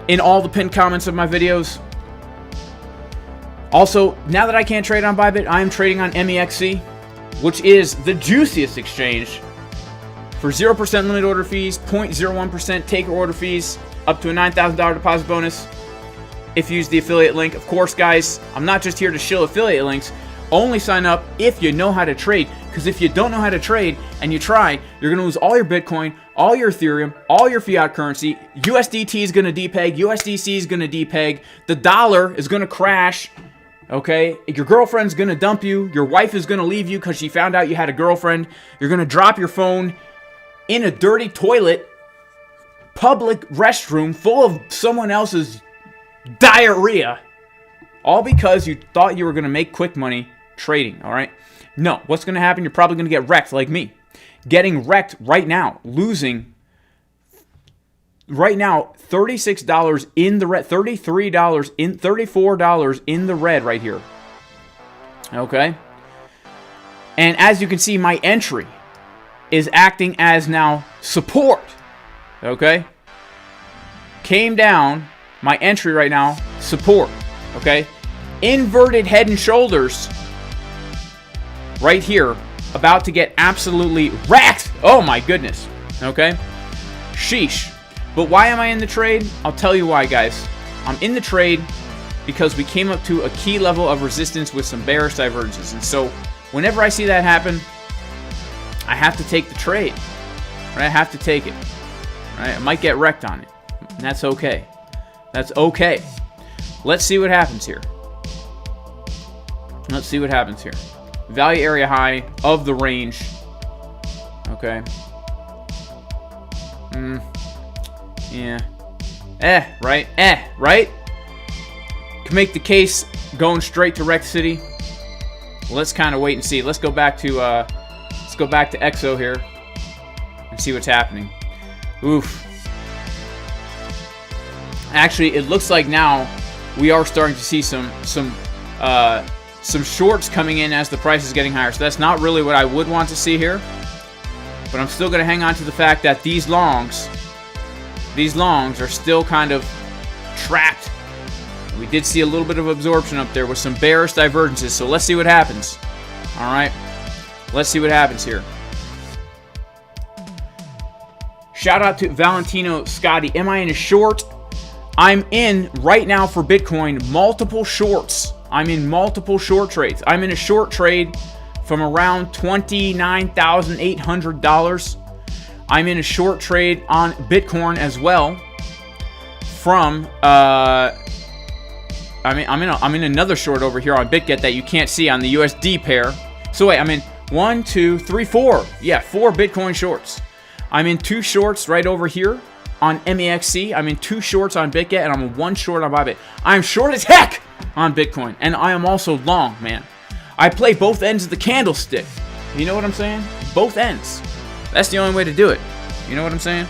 in all the pinned comments of my videos. Also, now that I can't trade on ByBit, I am trading on MEXC, which is the juiciest exchange for 0% limited order fees, 0.01% taker order fees, up to a $9,000 deposit bonus if you use the affiliate link. Of course, guys, I'm not just here to shill affiliate links. Only sign up if you know how to trade, because if you don't know how to trade and you try, you're going to lose all your Bitcoin, all your Ethereum, all your fiat currency. USDT is going to depeg. USDC is going to depeg. The dollar is going to crash. Okay? Your girlfriend's going to dump you. Your wife is going to leave you because she found out you had a girlfriend. You're going to drop your phone in a dirty toilet, public restroom full of someone else's diarrhea, all because you thought you were going to make quick money trading, all right? No, what's going to happen? You're probably going to get wrecked like me. Getting wrecked right now, losing right now $36 in the red, $33 in $34 in the red right here. Okay? And as you can see, my entry is acting as now support. Okay? Came down, my entry right now, support. Okay? Inverted head and shoulders right here, about to get absolutely wrecked. Oh my goodness. Okay? Sheesh. But why am I in the trade? I'll tell you why, guys. I'm in the trade because we came up to a key level of resistance with some bearish divergences. And so whenever I see that happen, I have to take the trade. Right? I have to take it. Right? I might get wrecked on it. And that's okay. That's okay. Let's see what happens here. Let's see what happens here. Value area high of the range. Okay. Yeah. Right? Right? Can make the case going straight to Rec City. Let's kind of wait and see. Let's go back to EXO here and see what's happening. Oof. Actually, it looks like now we are starting to see some shorts coming in as the price is getting higher. So that's not really what I would want to see here. But I'm still going to hang on to the fact that these longs are still kind of trapped. We did see a little bit of absorption up there with some bearish divergences. So let's see what happens. All right. Let's see what happens here. Shout out to Valentino Scotty. Am I in a short? I'm in right now for Bitcoin multiple shorts. I'm in multiple short trades. I'm in a short trade from around $29,800. I'm in a short trade on Bitcoin as well from I'm in another short over here on Bitget that you can't see on the USD pair. So wait, I'm in 1, 2, 3, 4. Yeah, 4 Bitcoin shorts. I'm in 2 shorts right over here on MEXC. I'm in 2 shorts on Bitget, and I'm in 1 short on ByBit. I'm short as heck on Bitcoin, and I am also long, man. I play both ends of the candlestick. You know what I'm saying? Both ends. That's the only way to do it. You know what I'm saying?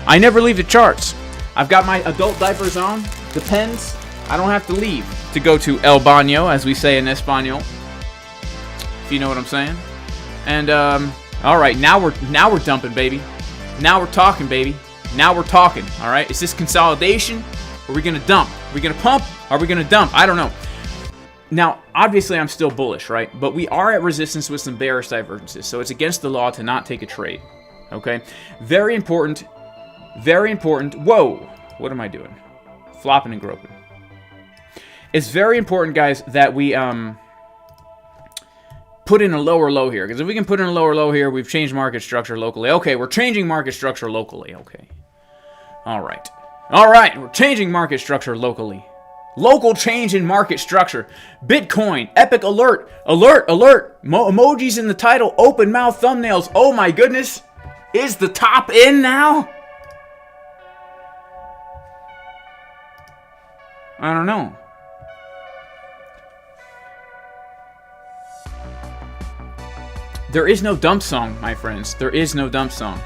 I never leave the charts. I've got my adult diapers on. Depends. I don't have to leave to go to El Baño, as we say in Espanol. If you know what I'm saying. And all right, now we're dumping, baby. Now we're talking, baby. Now we're talking. All right. Is this consolidation? Or are we gonna dump? Are we gonna pump? Are we gonna dump? I don't know. Now, obviously, I'm still bullish, right? But we are at resistance with some bearish divergences, so it's against the law to not take a trade. Okay. Very important. Very important. Whoa. What am I doing? Flopping and groping. It's very important, guys, that we put in a lower low here. Because if we can put in a lower low here, we've changed market structure locally. Okay, we're changing market structure locally. Okay. All right. All right, we're changing market structure locally. Local change in market structure. Bitcoin. Epic alert. Alert. Alert. Emojis in the title. Open mouth thumbnails. Oh my goodness. Is the top in now? I don't know. There is no dump song, my friends. There is no dump song.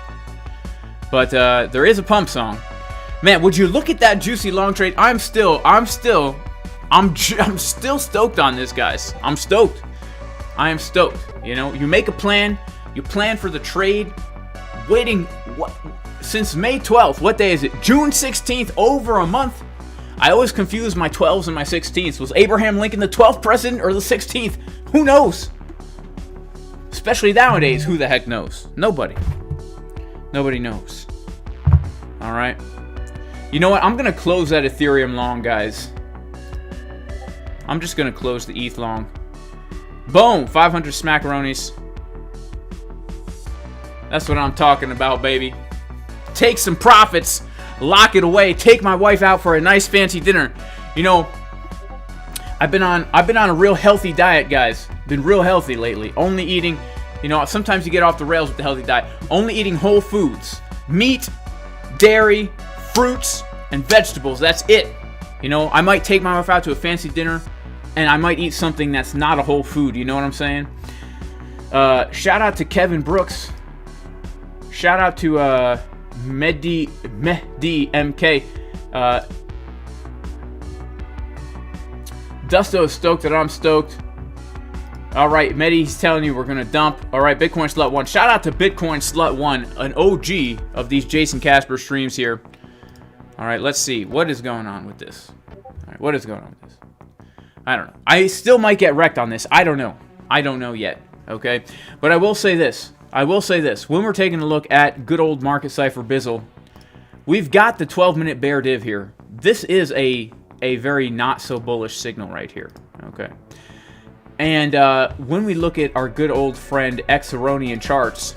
But there is a pump song. Man, would you look at that juicy long trade? I'm still stoked on this, guys. I'm stoked. I am stoked. You know, you make a plan. You plan for the trade. Waiting since May 12th. What day is it? June 16th. Over a month. I always confuse my 12s and my 16ths. Was Abraham Lincoln the 12th president or the 16th? Who knows? Especially nowadays, who the heck knows? Nobody. Nobody knows. All right. You know what? I'm going to close that Ethereum long, guys. I'm just going to close the ETH long. Boom. 500 smackaronis. That's what I'm talking about, baby. Take some profits. Lock it away. Take my wife out for a nice fancy dinner. You know, I've been on a real healthy diet, guys. Been real healthy lately. Only eating, you know, sometimes you get off the rails with the healthy diet. Only eating whole foods. Meat, dairy, fruits, and vegetables. That's it. You know, I might take my wife out to a fancy dinner, and I might eat something that's not a whole food. You know what I'm saying? Shout out to Kevin Brooks. Shout out to Mehdi MK. Dusto is stoked that I'm stoked. All right, Mehdi's telling you we're going to dump. All right, Bitcoin Slut 1. Shout out to Bitcoin Slut 1, an OG of these Jason Casper streams here. All right, let's see. What is going on with this? All right, what is going on with this? I don't know. I still might get wrecked on this. I don't know. I don't know yet, okay? But I will say this. When we're taking a look at good old Market Cipher Bizzle, we've got the 12-minute bear div here. This is a very not so bullish signal right here, okay? And when we look at our good old friend Exaronian charts,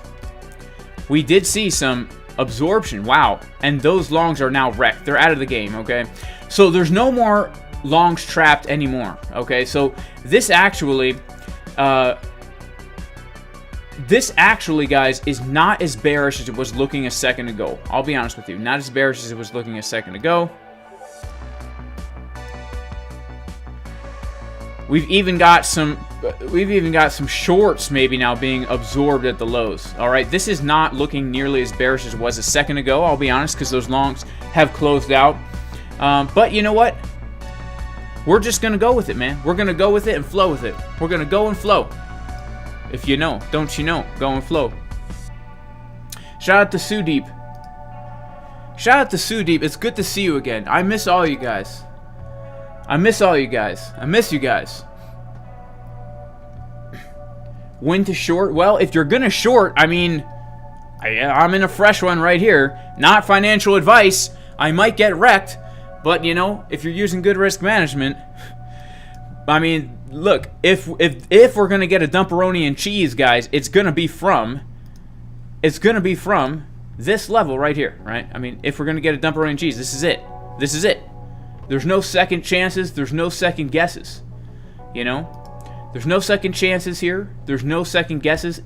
we did see some absorption. Wow. And those longs are now wrecked. They're out of the game, okay? So there's no more longs trapped anymore, okay? So this actually this actually, guys, is not as bearish as it was looking a second ago. I'll be honest with you. Not as bearish as it was looking a second ago. We've even got some shorts maybe now being absorbed at the lows. All right, this is not looking nearly as bearish as it was a second ago. I'll be honest, because those longs have closed out. But you know what? We're just gonna go with it, man. We're gonna go with it and flow with it. We're gonna go and flow. If you know, don't you know? Go and flow. Shout out to Sudeep. Shout out to Sudeep. It's good to see you again. I miss all you guys. I miss all you guys. I miss you guys. When to short? Well, if you're gonna short, I mean, I'm in a fresh one right here. Not financial advice. I might get wrecked, but you know, if you're using good risk management, I mean, look, if we're gonna get a dumperoni and cheese, guys, it's gonna be from this level right here, right? I mean, if we're gonna get a dumperoni and cheese, this is it. This is it. There's no second chances. There's no second guesses. You know? There's no second chances here. There's no second guesses.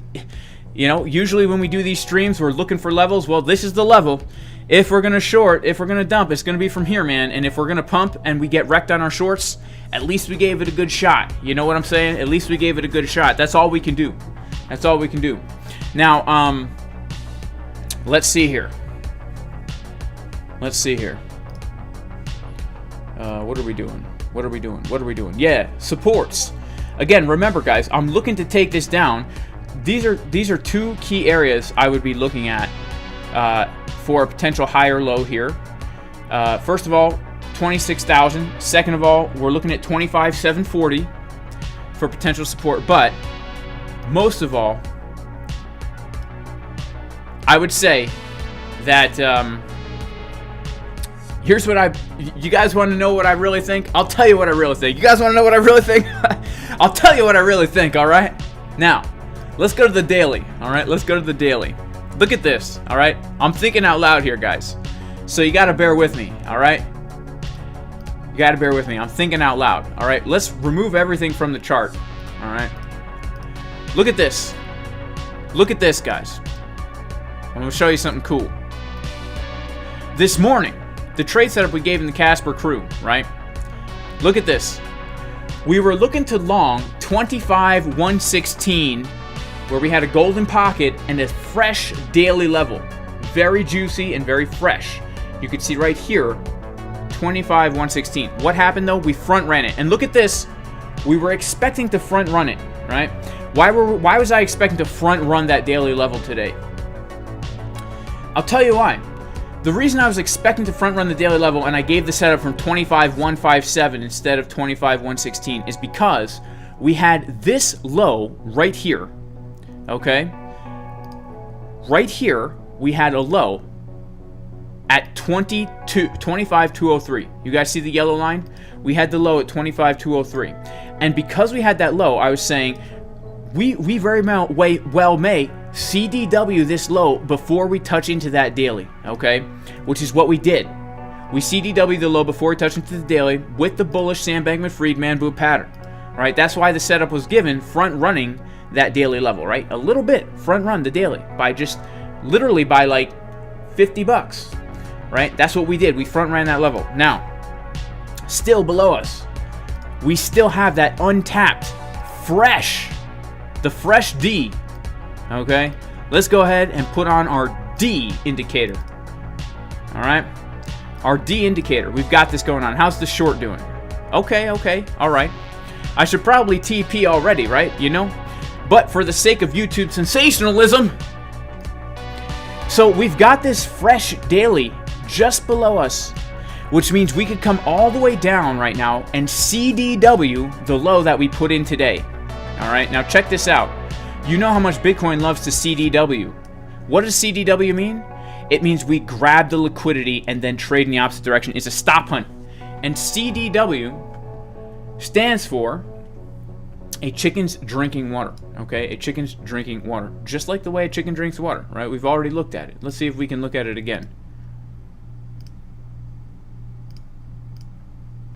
You know, usually when we do these streams, we're looking for levels. Well, this is the level. If we're going to short, if we're going to dump, it's going to be from here, man. And if we're going to pump and we get wrecked on our shorts, at least we gave it a good shot. You know what I'm saying? At least we gave it a good shot. That's all we can do. That's all we can do. Now, let's see here. Let's see here. What are we doing? What are we doing? What are we doing? Yeah, supports. Again, remember, guys, I'm looking to take this down. These are two key areas I would be looking at for a potential higher low here. First of all, 26,000. Second of all, we're looking at 25,740 for potential support. But most of all, I would say that here's what you guys want to know what I really think? I'll tell you what I really think. You guys want to know what I really think? I'll tell you what I really think, all right? Now, let's go to the daily, all right? Let's go to the daily. Look at this, all right? I'm thinking out loud here, guys. So you got to bear with me, all right? You got to bear with me. I'm thinking out loud, all right? Let's remove everything from the chart, all right? Look at this. Look at this, guys. I'm going to show you something cool. This morning, the trade setup we gave in the Casper crew, right? Look at this. We were looking to long 25,116, where we had a golden pocket and a fresh daily level. Very juicy and very fresh. You can see right here, 25,116. What happened though? We front ran it. And look at this. We were expecting to front run it, right? Why was I expecting to front run that daily level today? I'll tell you why. The reason I was expecting to front run the daily level and I gave the setup from 25,157 instead of 25,116 is because we had this low right here, okay? Right here, we had a low at 25,203. You guys see the yellow line? We had the low at 25,203. And because we had that low, I was saying we very well may CDW this low before we touch into that daily, okay? Which is what we did. We CDW the low before we touch into the daily with the bullish Sam Bankman-Fried boot pattern, right? That's why the setup was given front running that daily level, right? A little bit front run the daily by just literally by like $50, right? That's what we did. We front ran that level. Now, still below us, we still have that untapped, the fresh D. Okay, let's go ahead and put on our D indicator. All right, our D indicator. We've got this going on. How's the short doing? Okay, all right. I should probably TP already, right? You know, but for the sake of YouTube sensationalism, so we've got this fresh daily just below us, which means we could come all the way down right now and CDW the low that we put in today. All right, now check this out. You know how much Bitcoin loves to CDW. What does CDW mean? It means we grab the liquidity and then trade in the opposite direction. It's a stop hunt. And CDW stands for a chicken's drinking water. Okay, a chicken's drinking water. Just like the way a chicken drinks water, right? We've already looked at it. Let's see if we can look at it again.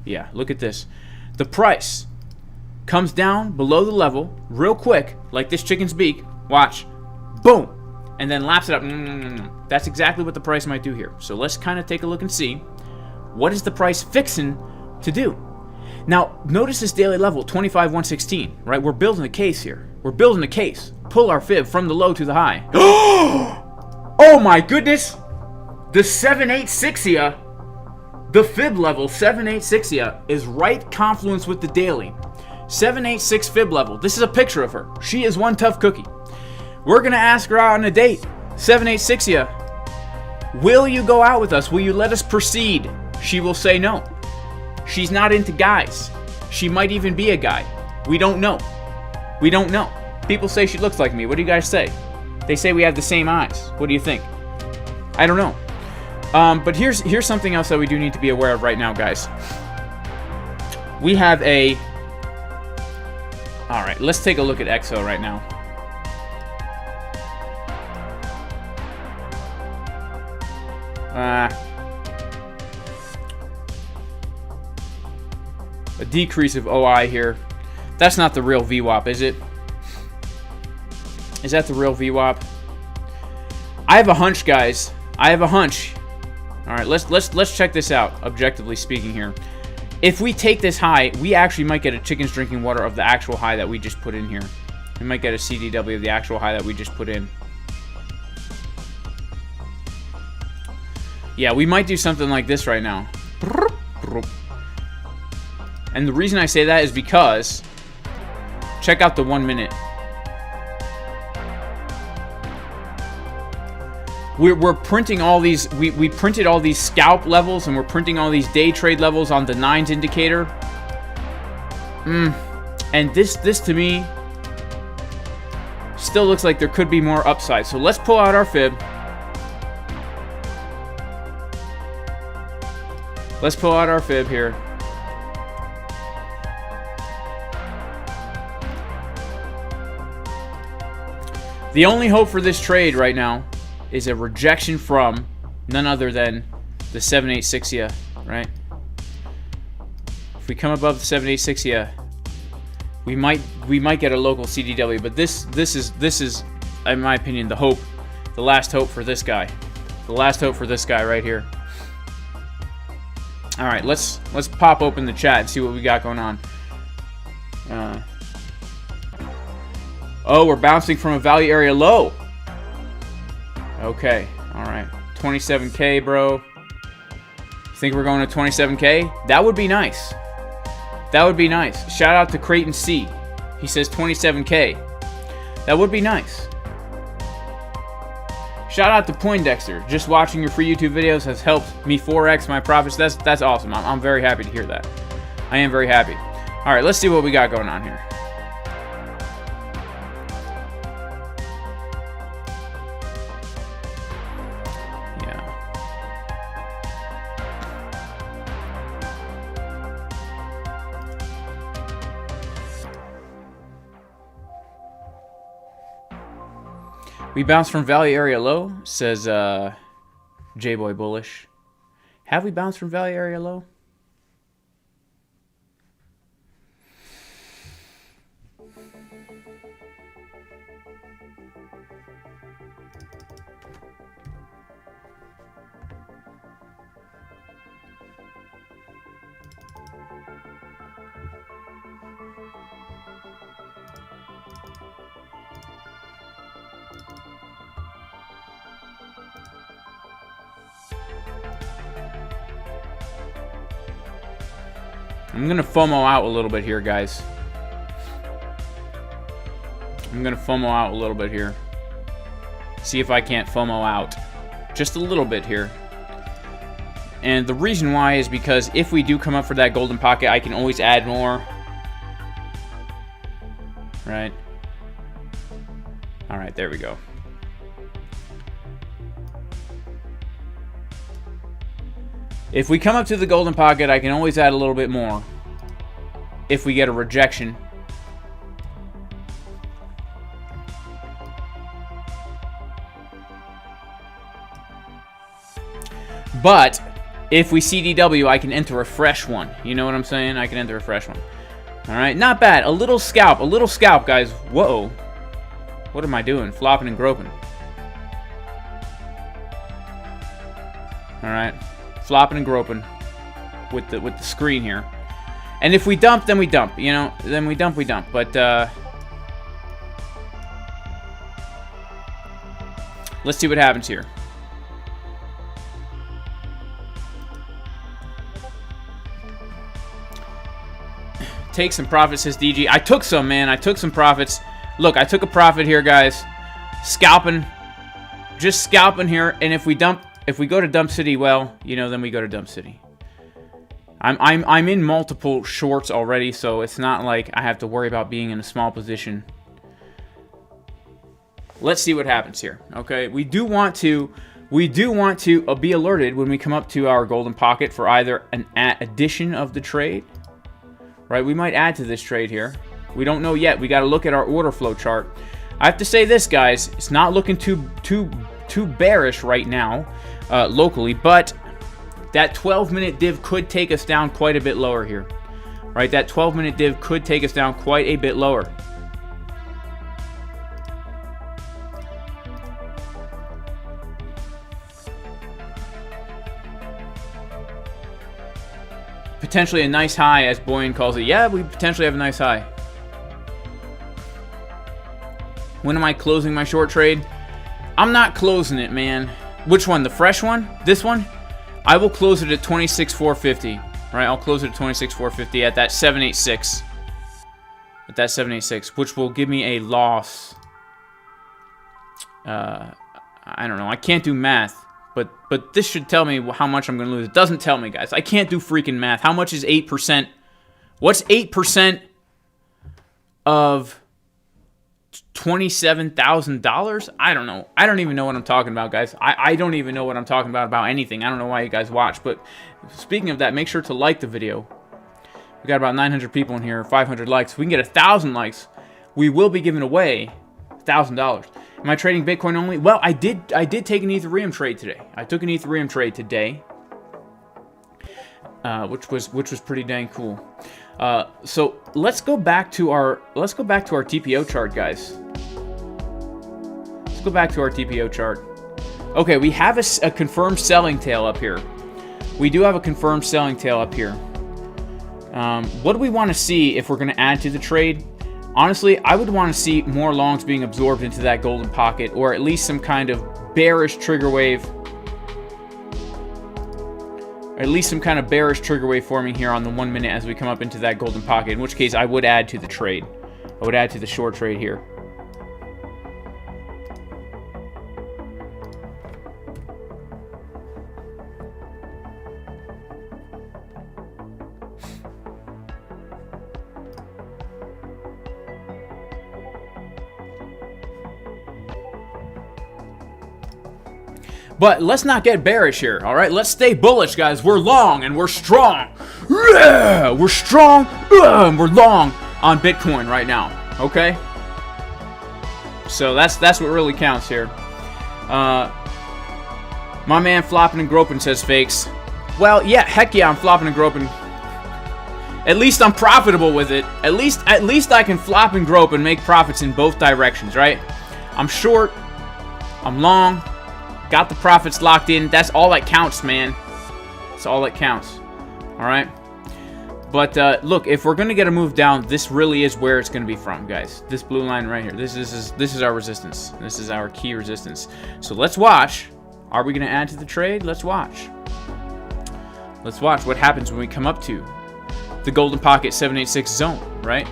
Yeah, look at this. The price comes down below the level real quick, like this chicken's beak, Watch. Boom. And then laps it up. That's exactly what the price might do here. So let's kind of take a look and see what is the price fixing to do. Now, notice this daily level, 25,116, right? We're building a case here. We're building a case. Pull our fib from the low to the high. Oh my goodness! The 786 the fib level, 786 is right confluence with the daily. 786 fib level. This is a picture of her. She is one tough cookie. We're going to ask her out on a date. 786 will you go out with us? Will you let us proceed? She will say no. She's not into guys. She might even be a guy. We don't know. We don't know. People say she looks like me. What do you guys say? They say we have the same eyes. What do you think? I don't know. But here's something else that we do need to be aware of right now, guys. We have a... Alright, let's take a look at XO right now. A decrease of OI here. That's not the real VWAP, is it? Is that the real VWAP? I have a hunch, guys. I have a hunch. All right, let's check this out. Objectively speaking, here, if we take this high, we actually might get a chicken's drinking water of the actual high that we just put in here. We might get a CDW of the actual high that we just put in. Yeah, we might do something like this right now. And the reason I say that is because check out the 1 minute. We're printing all these, we printed all these scalp levels, and we're printing all these day trade levels on the 9s indicator. And this to me still looks like there could be more upside. So let's pull out our fib. Let's pull out our fib here. The only hope for this trade right now is a rejection from none other than the 786 right? If we come above the 786 we might get a local CDW, but this is in my opinion the hope, the last hope for this guy. The last hope for this guy right here. All right, let's pop open the chat and see what we got going on. Oh, we're bouncing from a value area low. Okay, all right. 27K, bro. Think we're going to 27K? That would be nice. That would be nice. Shout out to Creighton C. He says 27K. That would be nice. Shout out to Poindexter. Just watching your free YouTube videos has helped me 4x my profits. That's awesome. I'm very happy to hear that. I am very happy. All right, let's see what we got going on here. We bounced from value area low, says J-Boy Bullish. Have we bounced from value area low? I'm going to FOMO out a little bit here, guys. I'm going to FOMO out a little bit here. See if I can't FOMO out just a little bit here. And the reason why is because if we do come up for that golden pocket, I can always add more. Right? All right, there we go. If we come up to the golden pocket, I can always add a little bit more. If we get a rejection. But if we CDW, I can enter a fresh one. You know what I'm saying? I can enter a fresh one. All right, not bad. A little scalp, guys. Whoa. What am I doing? Flopping and groping. All right, flopping and groping with the screen here. And if we dump, then we dump. You know, then we dump, we dump. But let's see what happens here. Take some profits, says DG. I took some, man. I took some profits. Look, I took a profit here, guys. Scalping. Just scalping here. And if we go to dump city, well, you know, then we go to dump city. I'm in multiple shorts already, so it's not like I have to worry about being in a small position. Let's see what happens here. Okay, we do want to be alerted when we come up to our golden pocket for either an addition of the trade. Right, we might add to this trade here. We don't know yet. We got to look at our order flow chart. I have to say this, guys. It's not looking too bearish right now, locally, but that 12-minute div could take us down quite a bit lower here. Right, that 12-minute div could take us down quite a bit lower. Potentially a nice high, as Boyan calls it. Yeah, we potentially have a nice high. When am I closing my short trade? I'm not closing it, man. Which one? The fresh one? This one? I will close it at 26,450. Right? I'll close it at 26,450 at that 786. At that 786, which will give me a loss. I don't know. I can't do math. But this should tell me how much I'm going to lose. It doesn't tell me, guys. I can't do freaking math. How much is 8%? What's 8% of $27,000? I don't know. I don't even know what I'm talking about, guys. I don't even know what I'm talking about anything. I don't know why you guys watch. But speaking of that, make sure to like the video. We got about 900 people in here, 500 likes. If we can get 1,000 likes, we will be giving away $1,000. Am I trading Bitcoin only? Well, I did take an Ethereum trade today. I took an Ethereum trade today, which was pretty dang cool. So let's go back to our TPO chart, guys. Let's go back to our TPO chart. Okay, we have a confirmed selling tail up here. We do have a confirmed selling tail up here. What do we want to see if we're going to add to the trade? Honestly, I would want to see more longs being absorbed into that golden pocket, or at least some kind of bearish trigger wave. Or at least some kind of bearish trigger wave forming here on the 1 minute as we come up into that golden pocket, in which case I would add to the trade. I would add to the short trade here. But let's not get bearish here, all right? Let's stay bullish, guys. We're long and we're strong. Yeah, we're strong and we're long on Bitcoin right now, okay? So that's what really counts here. My man flopping and groping, says Fakes. Well, yeah, heck yeah, I'm flopping and groping. At least I'm profitable with it. At least I can flop and grope and make profits in both directions, right? I'm short. I'm long. Got the profits locked in. That's all that counts, man. That's all that counts. All right. But look, if we're gonna get a move down, this really is where it's gonna be from, guys. This blue line right here. This is our resistance. This is our key resistance. So let's watch. Are we gonna add to the trade? Let's watch. Let's watch what happens when we come up to the golden pocket 786 zone, right?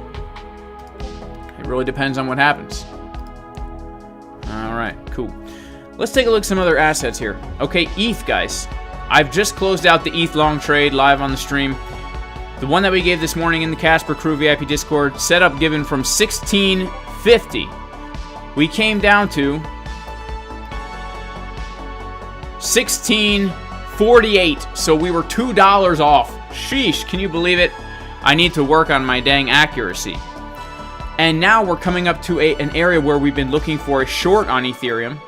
It really depends on what happens. All right, cool. Let's take a look at some other assets here. Okay, ETH, guys. I've just closed out the ETH long trade live on the stream. The one that we gave this morning in the Casper Crew VIP Discord, setup given from 1650. We came down to 1648, so we were $2 off. Sheesh, can you believe it? I need to work on my dang accuracy. And now we're coming up to an area where we've been looking for a short on Ethereum.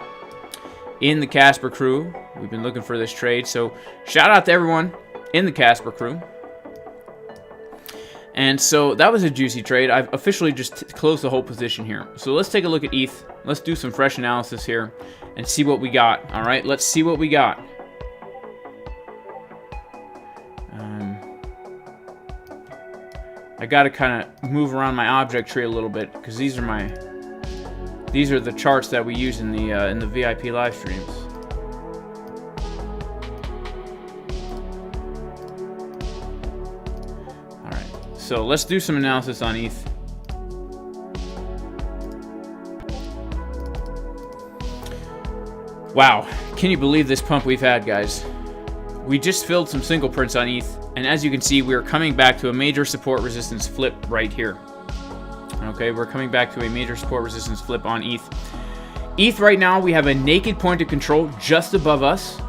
In the Casper Crew, we've been looking for this trade, so shout out to everyone in the Casper Crew. And so that was a juicy trade. I've officially just closed the whole position here. So let's take a look at ETH. Let's do some fresh analysis here and see what we got. All right, let's see what we got. I got to kind of move around my object tree a little bit because these are the charts that we use in the VIP live streams. All right, so let's do some analysis on ETH. Wow, can you believe this pump we've had, guys? We just filled some single prints on ETH, and as you can see, we are coming back to a major support resistance flip right here. Okay, we're coming back to a major support resistance flip on ETH. ETH right now, we have a naked point of control just above us.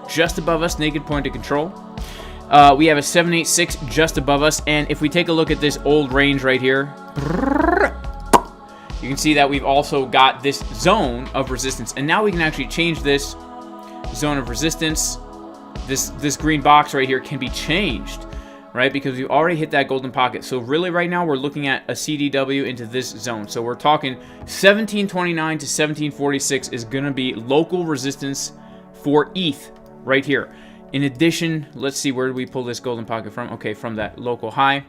Just above us, naked point of control. We have a 786 just above us, and if we take a look at this old range right here, you can see that we've also got this zone of resistance, and now we can actually change this zone of resistance. This green box right here can be changed, right? Because we've already hit that golden pocket. So really right now we're looking at a CDW into this zone. So we're talking 1729 to 1746 is going to be local resistance for ETH right here. In addition, let's see, where did we pull this golden pocket from? Okay, from that local high.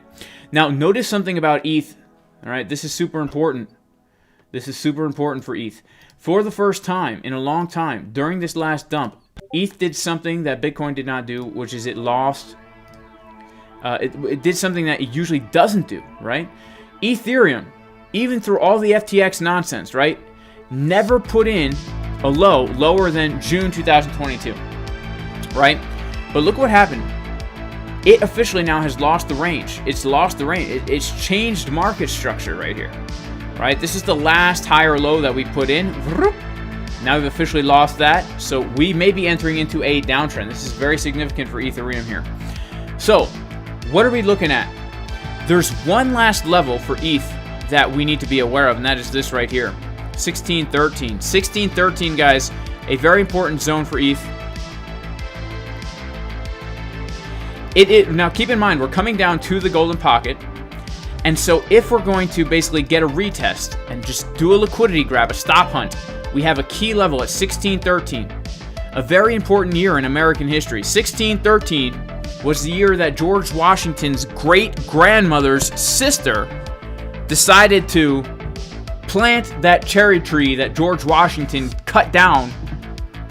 Now notice something about ETH. All right, this is super important. This is super important for ETH. For the first time in a long time, during this last dump, ETH did something that Bitcoin did not do, which is it lost. It did something that it usually doesn't do, right? Ethereum, even through all the FTX nonsense, right, never put in a low lower than June 2022, right? But look what happened. It officially now has lost the range. It's lost the range. It's changed market structure right here, right? This is the last higher low that we put in. Now we've officially lost that, so we may be entering into a downtrend. This is very significant for Ethereum here. So, what are we looking at? There's one last level for ETH that we need to be aware of, and that is this right here, 1613. 1613, guys, a very important zone for ETH. Now, keep in mind, we're coming down to the golden pocket, and so if we're going to basically get a retest and just do a liquidity grab, a stop hunt, we have a key level at 1613, a very important year in American history. 1613 was the year that George Washington's great-grandmother's sister decided to plant that cherry tree that George Washington cut down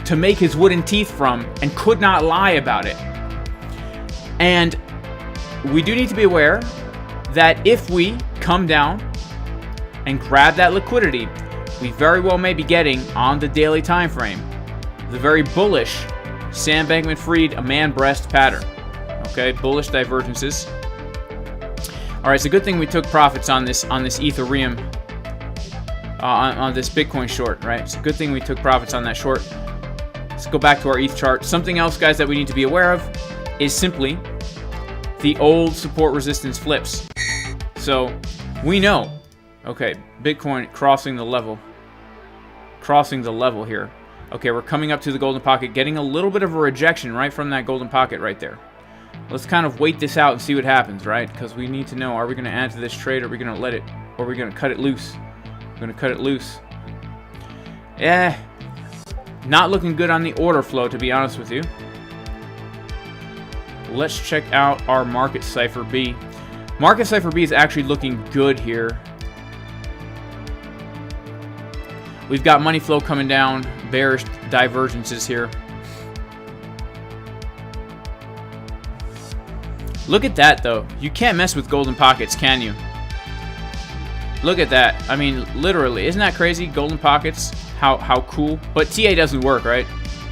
to make his wooden teeth from and could not lie about it. And we do need to be aware that if we come down and grab that liquidity, we very well may be getting, on the daily time frame, the very bullish Sam Bankman-Fried man breast pattern. Okay, bullish divergences. All right, it's a good thing we took profits on this Ethereum, on this Bitcoin short, right? It's a good thing we took profits on that short. Let's go back to our ETH chart. Something else, guys, that we need to be aware of is simply the old support resistance flips. So we know, okay, Bitcoin crossing the level here. Okay, we're coming up to the golden pocket, getting a little bit of a rejection right from that golden pocket right there. Let's kind of wait this out and see what happens, right? Because we need to know, are we going to add to this trade, or are we going to let it, or are we going to cut it loose? We're going to cut it loose. Yeah, not looking good on the order flow, to be honest with you. Let's check out our Market Cipher B. Market Cipher B is actually looking good here. We've got money flow coming down, bearish divergences here. Look at that, though. You can't mess with golden pockets, can you? Look at that. I mean, literally. Isn't that crazy? Golden pockets. How cool. But TA doesn't work, right?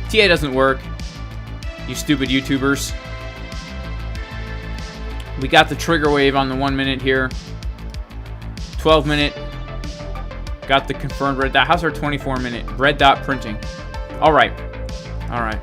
TA doesn't work. You stupid YouTubers. We got the trigger wave on the 1 minute here. 12 minute. Got the confirmed red dot. How's our 24 minute? Red dot printing. All right. All right.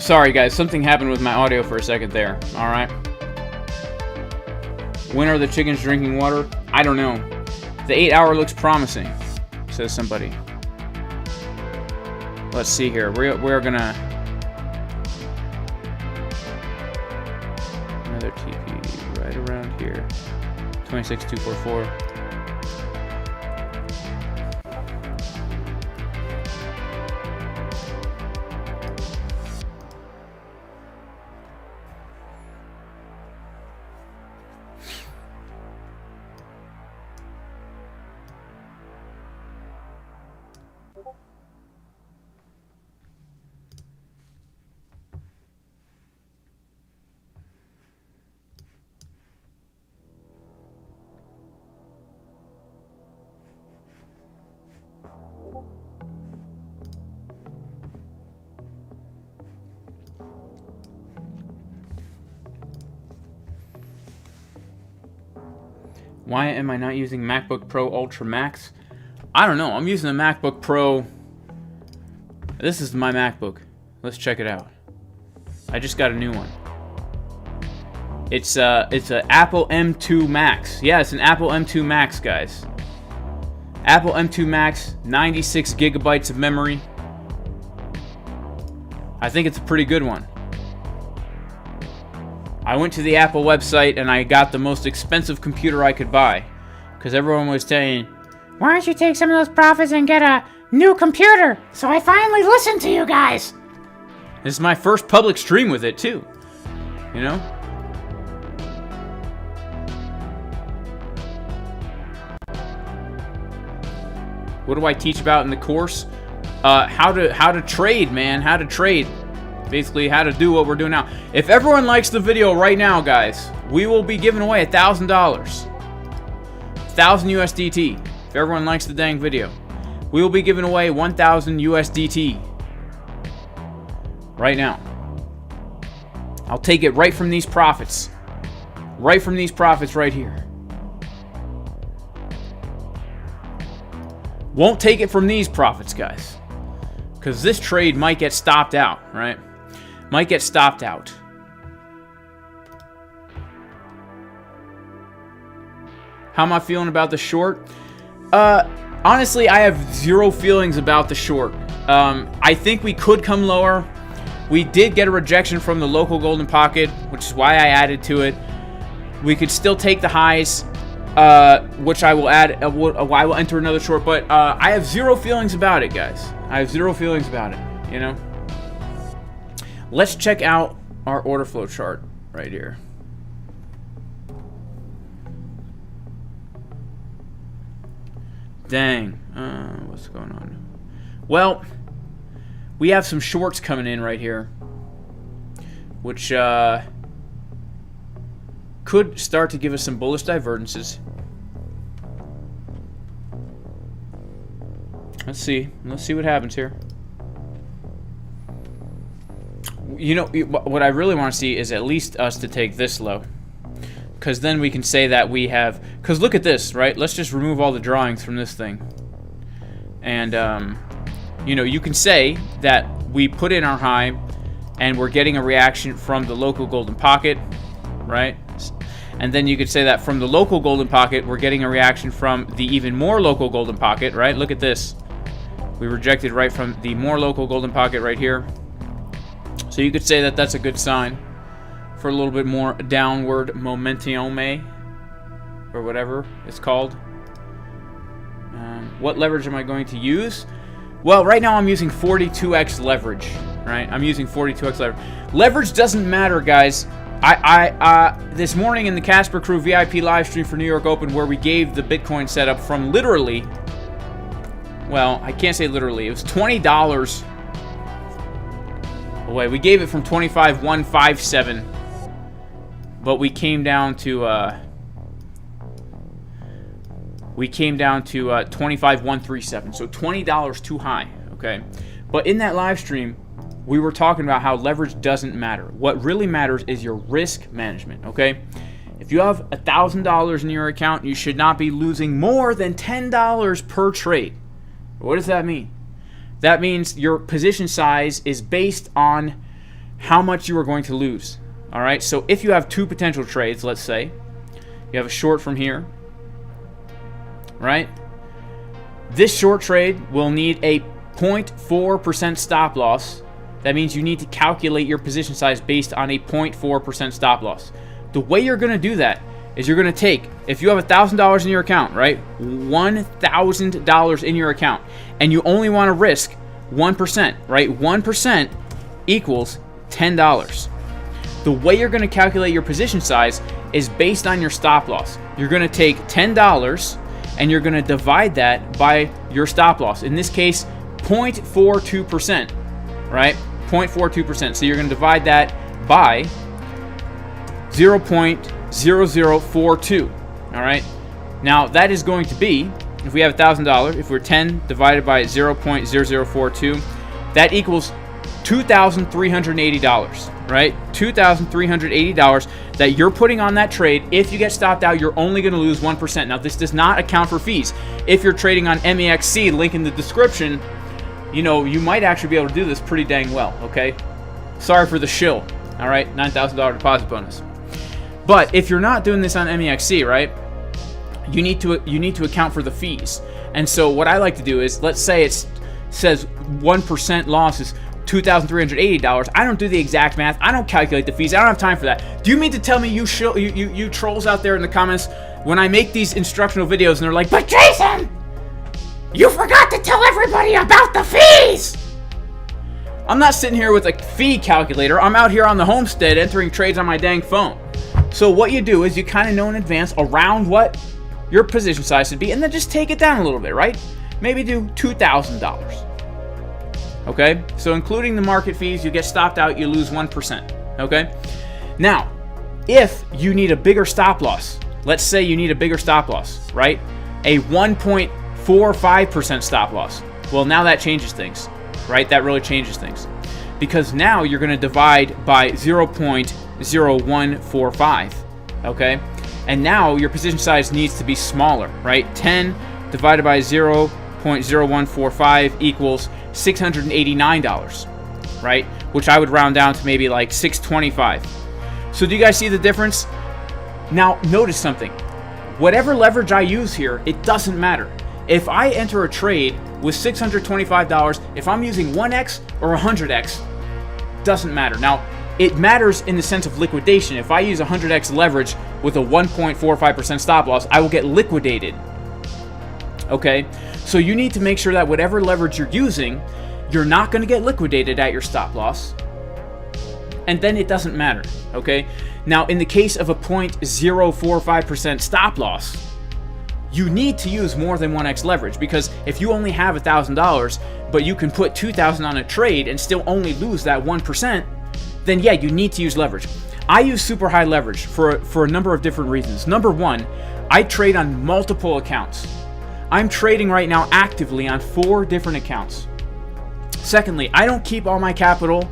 Sorry guys, something happened with my audio for a second there. Alright. When are the chickens drinking water? I don't know. The 8 hour looks promising, says somebody. Let's see here. We're gonna... Another TP right around here. 26244. Why am I not using MacBook Pro Ultra Max? I don't know. I'm using the MacBook Pro. This is my MacBook. Let's check it out. I just got a new one. It's an Apple M2 Max. Yeah, it's an Apple M2 Max, guys. Apple M2 Max, 96 gigabytes of memory. I think it's a pretty good one. I went to the Apple website and I got the most expensive computer I could buy. Because everyone was saying, why don't you take some of those profits and get a new computer? So I finally listened to you guys. This is my first public stream with it too. You know? What do I teach about in the course? How to trade, man. How to trade. Basically, how to do what we're doing now. If everyone likes the video right now, guys, we will be giving away $1,000. 1,000 USDT. If everyone likes the dang video. We will be giving away 1,000 USDT. Right now. I'll take it right from these profits. Right from these profits right here. Won't take it from these profits, guys. Because this trade might get stopped out, right? Might get stopped out. How am I feeling about the short? Honestly, I have zero feelings about the short. I think we could come lower. We did get a rejection from the local golden pocket, which is why I added to it. We could still take the highs, which I will add. I will enter another short, but I have zero feelings about it, guys. I have zero feelings about it, you know? Let's check out our order flow chart right here. Dang. What's going on? Well, we have some shorts coming in right here, which could start to give us some bullish divergences. Let's see. Let's see what happens here. You know, what I really want to see is at least us to take this low. Because then we can say that we have... Because look at this, right? Let's just remove all the drawings from this thing. And, you know, you can say that we put in our high and we're getting a reaction from the local golden pocket, right? And then you could say that from the local golden pocket, we're getting a reaction from the even more local golden pocket, right? Look at this. We rejected right from the more local golden pocket right here. So you could say that that's a good sign for a little bit more downward momentum, or whatever it's called. What leverage am I going to use? Well, right now I'm using 42x leverage, right? I'm using 42x leverage. Leverage doesn't matter, guys. This morning in the Casper Crew VIP live stream for New York Open, where we gave the Bitcoin setup from literally, well, I can't say literally, it was $20 away. We gave it from 25,157, but we came down to 25,137. So $20 too high, okay? But in that live stream, we were talking about how leverage doesn't matter. What really matters is your risk management, okay? If you have $1,000 in your account, you should not be losing more than $10 per trade. What does that mean? That means your position size is based on how much you are going to lose. All right, so if you have two potential trades, let's say you have a short from here, right? This short trade will need a 0.4% stop loss. That means you need to calculate your position size based on a 0.4% stop loss. The way you're going to do that is you're going to take, if you have $1,000 in your account, right? $1,000 in your account, and you only want to risk 1%, right? 1% equals $10. The way you're going to calculate your position size is based on your stop loss. You're going to take $10 and you're going to divide that by your stop loss. In this case, 0.42%, right? 0.42%. So you're going to divide that by 0.0042. All right. Now that is going to be, if we have $1,000, if we're 10 divided by 0.0042, that equals $2,380, right? $2,380 that you're putting on that trade. If you get stopped out, you're only going to lose 1%. Now, this does not account for fees. If you're trading on MEXC, link in the description, you know, you might actually be able to do this pretty dang well, okay? Sorry for the shill, all right? $9,000 deposit bonus. But if you're not doing this on MEXC, right, you need to account for the fees. And so what I like to do is, let's say it says 1% loss is $2,380. I don't do the exact math. I don't calculate the fees. I don't have time for that. Do you mean to tell me you trolls out there in the comments, when I make these instructional videos and they're like, but Jason, you forgot to tell everybody about the fees? I'm not sitting here with a fee calculator. I'm out here on the homestead entering trades on my dang phone. So what you do is you kind of know in advance around what your position size should be, and then just take it down a little bit, right? Maybe do $2,000. Okay, so including the market fees, you get stopped out, you lose 1%. Okay, now if you need a bigger stop loss, let's say you need a bigger stop loss, right? A 1.45% stop loss. Well, now that changes things, right? That really changes things, because now you're going to divide by 0.0145. Okay, and now your position size needs to be smaller, right? 10 divided by 0.0145 equals $689, right? Which I would round down to maybe like $625. So do you guys see the difference? Now notice something. Whatever leverage I use here, it doesn't matter. If I enter a trade with $625, if I'm using 1x or 100x, doesn't matter. Now, it matters in the sense of liquidation. If I use 100x leverage with a 1.45% stop loss, I will get liquidated. Okay? So you need to make sure that whatever leverage you're using, you're not going to get liquidated at your stop loss. And then it doesn't matter. Okay? Now, in the case of a 0.045% stop loss, you need to use more than 1x leverage, because if you only have $1,000, but you can put $2,000 on a trade and still only lose that 1%, then yeah, you need to use leverage. I use super high leverage for a number of different reasons. Number one, I trade on multiple accounts. I'm trading right now actively on 4 different accounts. Secondly, I don't keep all my capital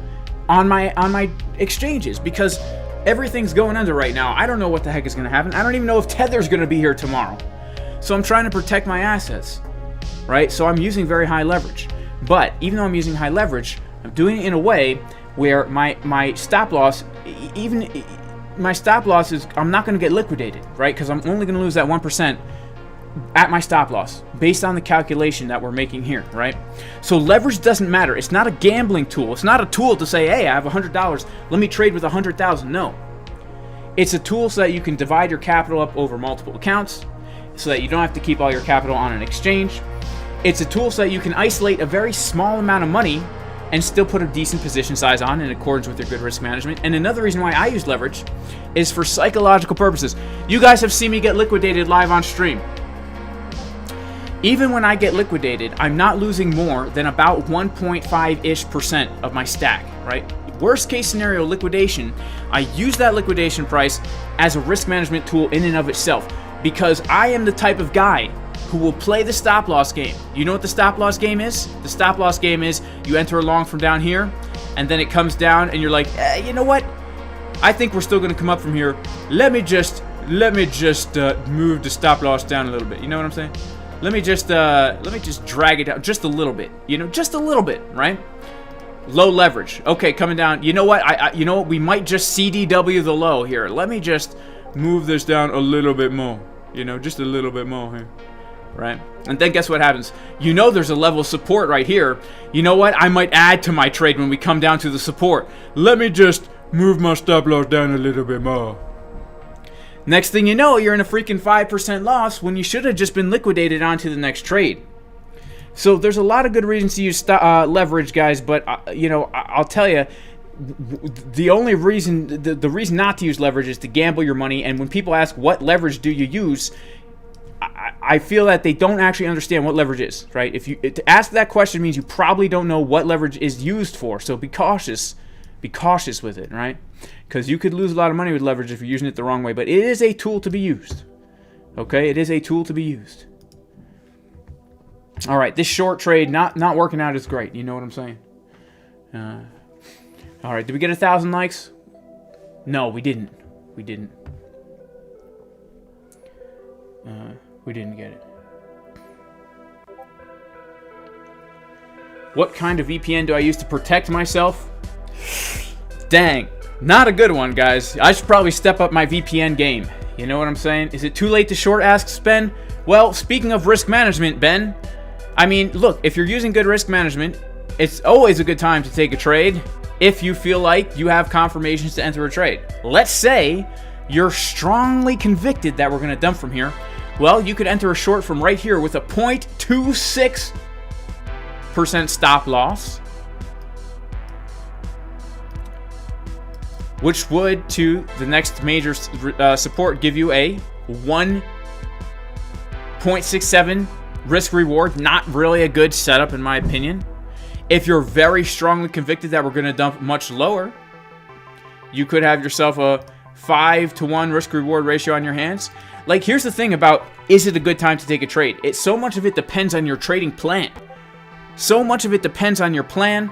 on my exchanges, because everything's going under right now. I don't know what the heck is going to happen. I don't even know if Tether's going to be here tomorrow. So I'm trying to protect my assets, right? So I'm using very high leverage. But even though I'm using high leverage, I'm doing it in a way where my stop loss, my stop loss is, I'm not going to get liquidated, right? Because I'm only going to lose that 1% at my stop loss based on the calculation that we're making here, right? So leverage doesn't matter. It's not a gambling tool. It's not a tool to say, hey, I have $100. Let me trade with 100,000. No. It's a tool so that you can divide your capital up over multiple accounts, so that you don't have to keep all your capital on an exchange. It's a tool so that you can isolate a very small amount of money and still put a decent position size on in accordance with your good risk management. And another reason why I use leverage is for psychological purposes. You guys have seen me get liquidated live on stream. Even when I get liquidated, I'm not losing more than about 1.5-ish% of my stack, right? Worst case scenario liquidation, I use that liquidation price as a risk management tool in and of itself, because I am the type of guy who will play the stop loss game. You know what the stop loss game is? The stop loss game is you enter a long from down here, and then it comes down, and you're like, you know what? I think we're still going to come up from here. Let me just move the stop loss down a little bit. You know what I'm saying? Let me just drag it down just a little bit. You know, just a little bit, right? Low leverage. Okay, coming down. You know what? You know what? We might just CDW the low here. Let me just move this down a little bit more. You know, just a little bit more here. Right? And then guess what happens? You know there's a level of support right here. You know what? I might add to my trade when we come down to the support. Let me just move my stop loss down a little bit more. Next thing you know, you're in a freaking 5% loss when you should have just been liquidated onto the next trade. So there's a lot of good reasons to use leverage, guys, but you know, I'll tell you, the only reason, the reason not to use leverage is to gamble your money. And when people ask what leverage do you use, I feel that they don't actually understand what leverage is, right? If you to ask that question means you probably don't know what leverage is used for. So be cautious with it, right? Because you could lose a lot of money with leverage if you're using it the wrong way. But it is a tool to be used. Okay, it is a tool to be used. All right, this short trade not working out is great. You know what I'm saying? All right, did we get 1,000 likes? No, we didn't. We didn't. We didn't get it. What kind of VPN do I use to protect myself? Dang, not a good one, guys. I should probably step up my VPN game. You know what I'm saying? Is it too late to short, asks Ben? Well, speaking of risk management, Ben, I mean, look, if you're using good risk management, it's always a good time to take a trade if you feel like you have confirmations to enter a trade. Let's say you're strongly convicted that we're going to dump from here. Well, you could enter a short from right here with a 0.26% stop loss, which would, to the next major support, give you a 1.67 risk reward. Not really a good setup, in my opinion. If you're very strongly convicted that we're going to dump much lower, you could have yourself a 5-to-1 risk reward ratio on your hands. Like, here's the thing about, is it a good time to take a trade? So much of it depends on your trading plan. So much of it depends on your plan.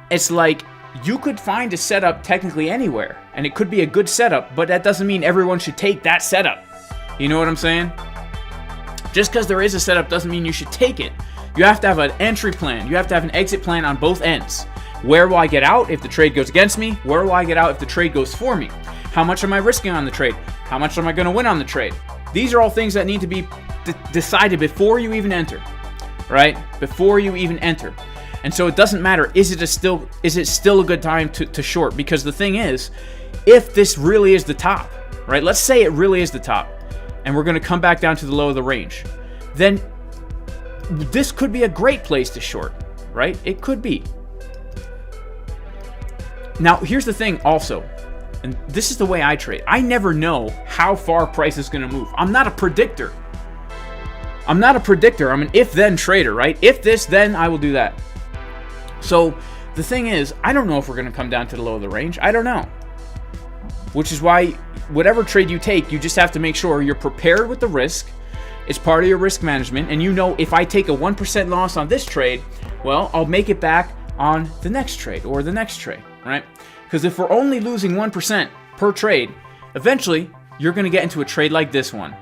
It's like, you could find a setup technically anywhere, and it could be a good setup, but that doesn't mean everyone should take that setup. You know what I'm saying? Just because there is a setup doesn't mean you should take it. You have to have an entry plan. You have to have an exit plan on both ends. Where will I get out if the trade goes against me? Where will I get out if the trade goes for me? How much am I risking on the trade? How much am I going to win on the trade? These are all things that need to be decided before you even enter, right? Before you even enter. And so it doesn't matter, is it still a good time to short? Because the thing is, if this really is the top, right? Let's say it really is the top, and we're going to come back down to the low of the range, then this could be a great place to short, right? It could be. Now, here's the thing also, and this is the way I trade. I never know how far price is going to move. I'm not a predictor. I'm an if-then trader, right? If this, then I will do that. So the thing is, I don't know if we're going to come down to the low of the range. I don't know. Which is why whatever trade you take, you just have to make sure you're prepared with the risk. It's part of your risk management. And you know, if I take a 1% loss on this trade, well, I'll make it back on the next trade or the next trade, right? Because if we're only losing 1% per trade, eventually you're going to get into a trade like this one.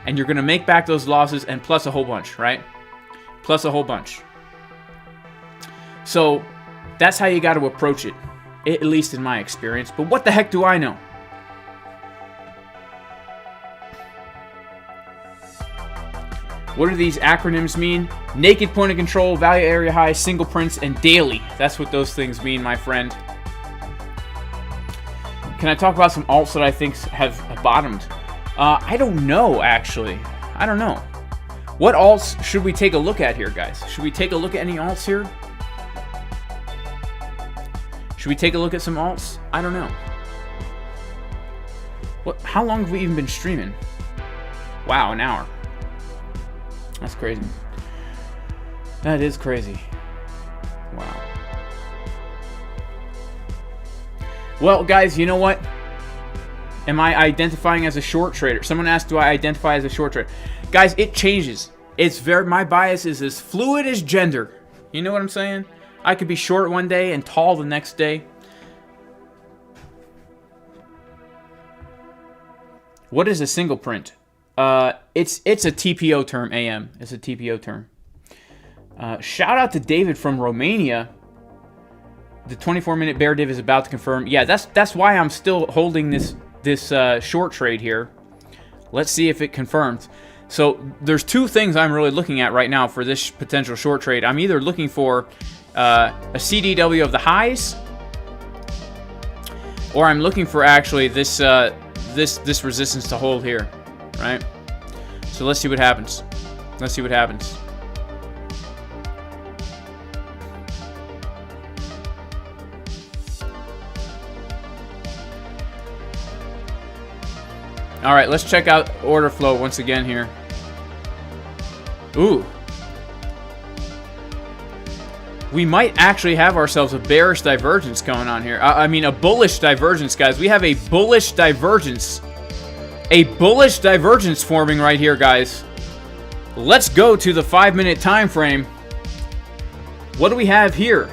And you're going to make back those losses and plus a whole bunch, right? Plus a whole bunch. So that's how you got to approach it, at least in my experience. But what the heck do I know? What do these acronyms mean? Naked point of control, value area high, single prints, and daily. That's what those things mean, my friend. Can I talk about some alts that I think have bottomed? I don't know, actually. I don't know. What alts should we take a look at here, guys? Should we take a look at any alts here? Should we take a look at some alts? I don't know. How long have we even been streaming? Wow, an hour. That's crazy. That is crazy. Wow. Well, guys, you know what? Am I identifying as a short trader? Someone asked, do I identify as a short trader? Guys, it changes. My bias is as fluid as gender. You know what I'm saying? I could be short one day and tall the next day. What is a single print? It's a TPO term, AM. It's a TPO term. Shout out to David from Romania. The 24-minute bear div is about to confirm. Yeah, that's why I'm still holding this short trade here. Let's see if it confirms. So there's two things I'm really looking at right now for this potential short trade. I'm either looking for a CDW of the highs, or I'm looking for actually this this resistance to hold here, right? So let's see what happens. Let's see what happens. All right, let's check out order flow once again here. Ooh. We might actually have ourselves a bearish divergence going on here. I mean, a bullish divergence, guys. We have a bullish divergence. A bullish divergence forming right here, guys. Let's go to the 5-minute time frame. What do we have here?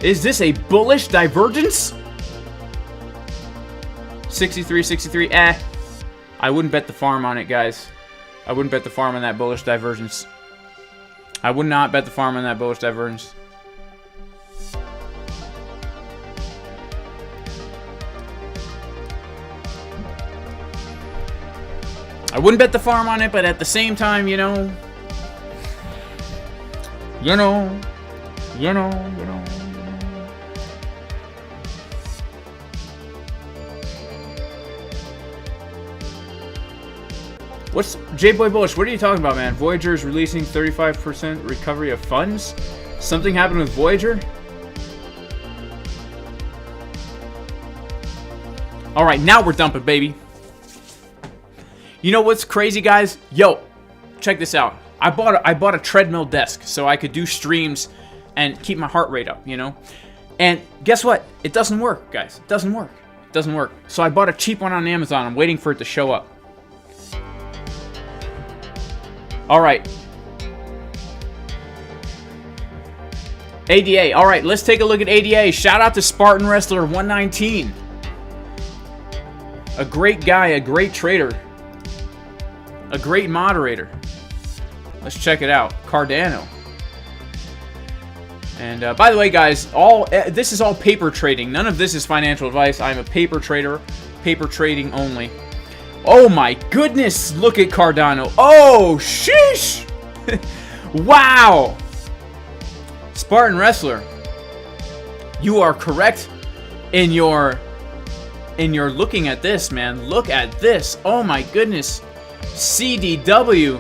Is this a bullish divergence? 63, 63, I wouldn't bet the farm on it, guys. I wouldn't bet the farm on that bullish divergence. I would not bet the farm on that bullish divergence. I wouldn't bet the farm on it, but at the same time, you know. What's J-Boy Bullish? What are you talking about, man? Voyager is releasing 35% recovery of funds? Something happened with Voyager? Alright, now we're dumping, baby. You know what's crazy, guys? Yo, check this out. I bought a treadmill desk so I could do streams and keep my heart rate up, you know? And guess what? It doesn't work, guys. It doesn't work. It doesn't work. So I bought a cheap one on Amazon. I'm waiting for it to show up. Alright. ADA. Alright, let's take a look at ADA. Shout out to Spartan Wrestler 119. A great guy, a great trader. A great moderator. Let's check it out. Cardano. And by the way, guys, this is all paper trading. None of this is financial advice. I'm a paper trader. Paper trading only. Oh my goodness, look at Cardano. Oh, sheesh. Wow. Spartan Wrestler, you are correct in your looking at this, man. Look at this. Oh my goodness. CDW.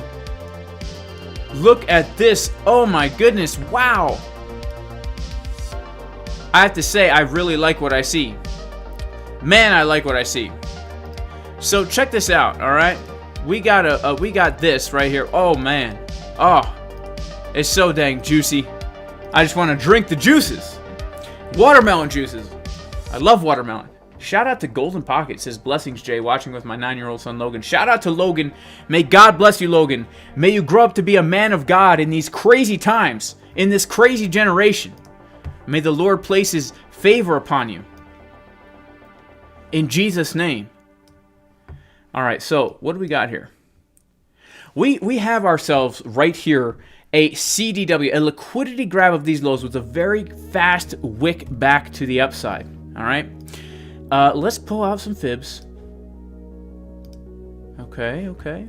Look at this. Oh my goodness. Wow. I have to say, I really like what I see. Man, I like what I see. So check this out, all right? We got this right here. Oh man, oh, it's so dang juicy. I just want to drink the juices. Watermelon juices. I love watermelon. Shout out to Golden Pocket. Says blessings, Jay. Watching with my 9-year-old son Logan. Shout out to Logan. May God bless you, Logan. May you grow up to be a man of God in these crazy times, in this crazy generation. May the Lord place His favor upon you. In Jesus' name. All right, so what do we got here? We have ourselves right here a CDW, a liquidity grab of these lows with a very fast wick back to the upside. All right, let's pull out some fibs. Okay. Okay.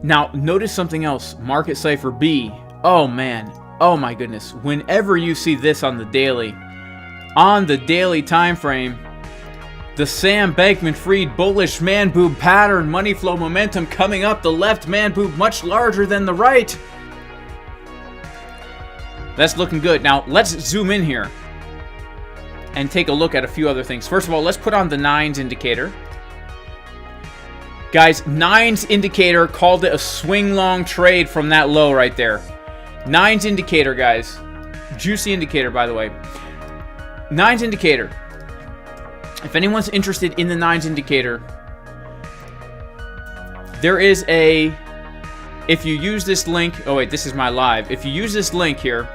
Now notice something else. Market Cipher B. Oh man. Oh my goodness. Whenever you see this on the daily. On the daily time frame, the Sam Bankman-Fried bullish man boob pattern, money flow momentum coming up, the left man boob much larger than the right. That's looking good. Now, let's zoom in here and take a look at a few other things. First of all, let's put on the 9s indicator. Guys, 9s indicator called it a swing long trade from that low right there. 9s indicator, guys. Juicy indicator, by the way. 9s indicator. If anyone's interested in the 9s indicator, there is a... If you use this link... Oh, wait, this is my live. If you use this link here,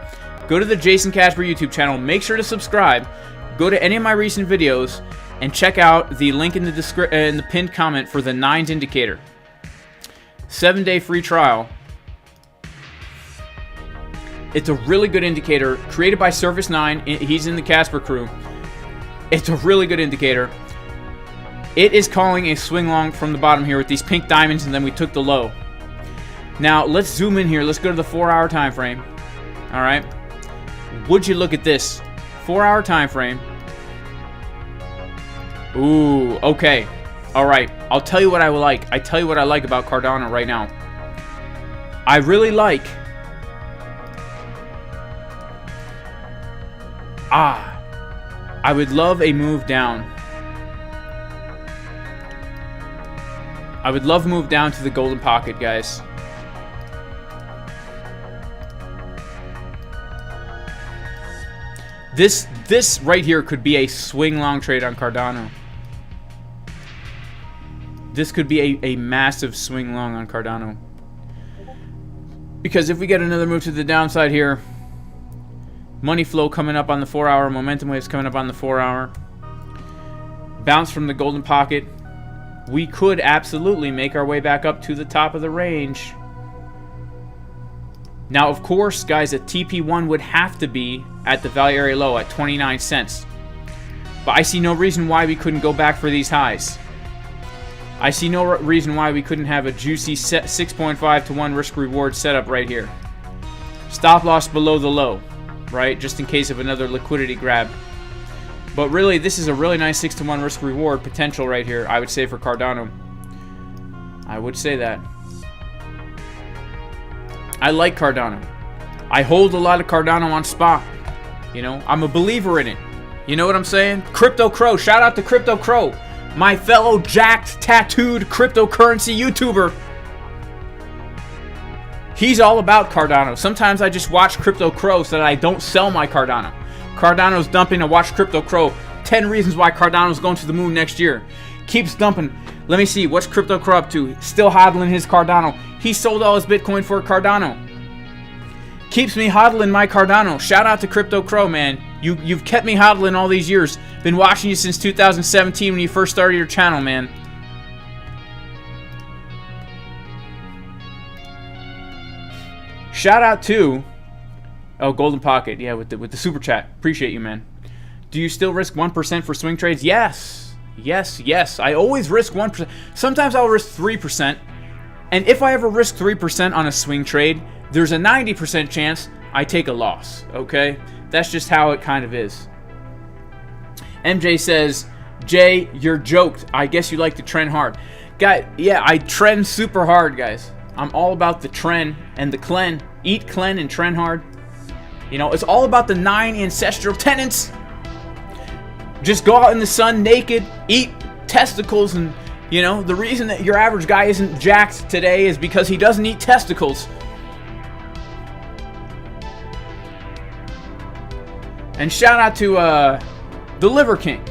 go to the Jason Casper YouTube channel. Make sure to subscribe. Go to any of my recent videos and check out the link in the pinned comment for the 9s indicator. 7-day free trial. It's a really good indicator, created by Surface 9. He's in the Casper crew. It's a really good indicator. It is calling a swing long from the bottom here with these pink diamonds, and then we took the low. Now, let's zoom in here. Let's go to the 4-hour time frame. All right. Would you look at this? 4-hour time frame. Ooh, okay. All right. I'll tell you what I like. I tell you what I like about Cardano right now. I really like... I would love a move down. I would love a move down to the golden pocket, guys. This right here could be a swing long trade on Cardano. This could be a massive swing long on Cardano. Because if we get another move to the downside here, money flow coming up on the 4-hour, momentum waves coming up on the 4-hour, bounce from the golden pocket, we could absolutely make our way back up to the top of the range. Now, of course, guys, a TP1 would have to be at the value area low at 29 cents. But I see no reason why we couldn't go back for these highs. I see no reason why we couldn't have a juicy 6.5 to 1 risk reward setup right here. Stop loss below the low, right? Just in case of another liquidity grab. But really, this is a really nice 6 to 1 risk reward potential right here, I would say, for Cardano. I would say that. I like Cardano. I hold a lot of Cardano on spot. You know, I'm a believer in it. You know what I'm saying? Crypto Crow. Shout out to Crypto Crow, my fellow jacked, tattooed cryptocurrency YouTuber. He's all about Cardano. Sometimes I just watch Crypto Crow so that I don't sell my Cardano. Cardano's dumping. I watch Crypto Crow. 10 reasons why Cardano's going to the moon next year. Keeps dumping. Let me see. What's Crypto Crow up to? Still hodling his Cardano. He sold all his Bitcoin for Cardano. Keeps me hodling my Cardano. Shout out to Crypto Crow, man. You've kept me hodling all these years. Been watching you since 2017 when you first started your channel, man. Shout out to... Oh, Golden Pocket. Yeah, with the super chat. Appreciate you, man. Do you still risk 1% for swing trades? Yes. Yes, yes. I always risk 1%. Sometimes I'll risk 3%. And if I ever risk 3% on a swing trade, there's a 90% chance I take a loss, okay? That's just how it kind of is. MJ says, Jay, you're joked. I guess you like to trend hard. Guy, yeah, I trend super hard, guys. I'm all about the trend and the clen. Eat, clen, and trend hard. You know, it's all about the 9 ancestral tenets. Just go out in the sun naked, eat testicles, and, you know, the reason that your average guy isn't jacked today is because he doesn't eat testicles. And shout out to the Liver King.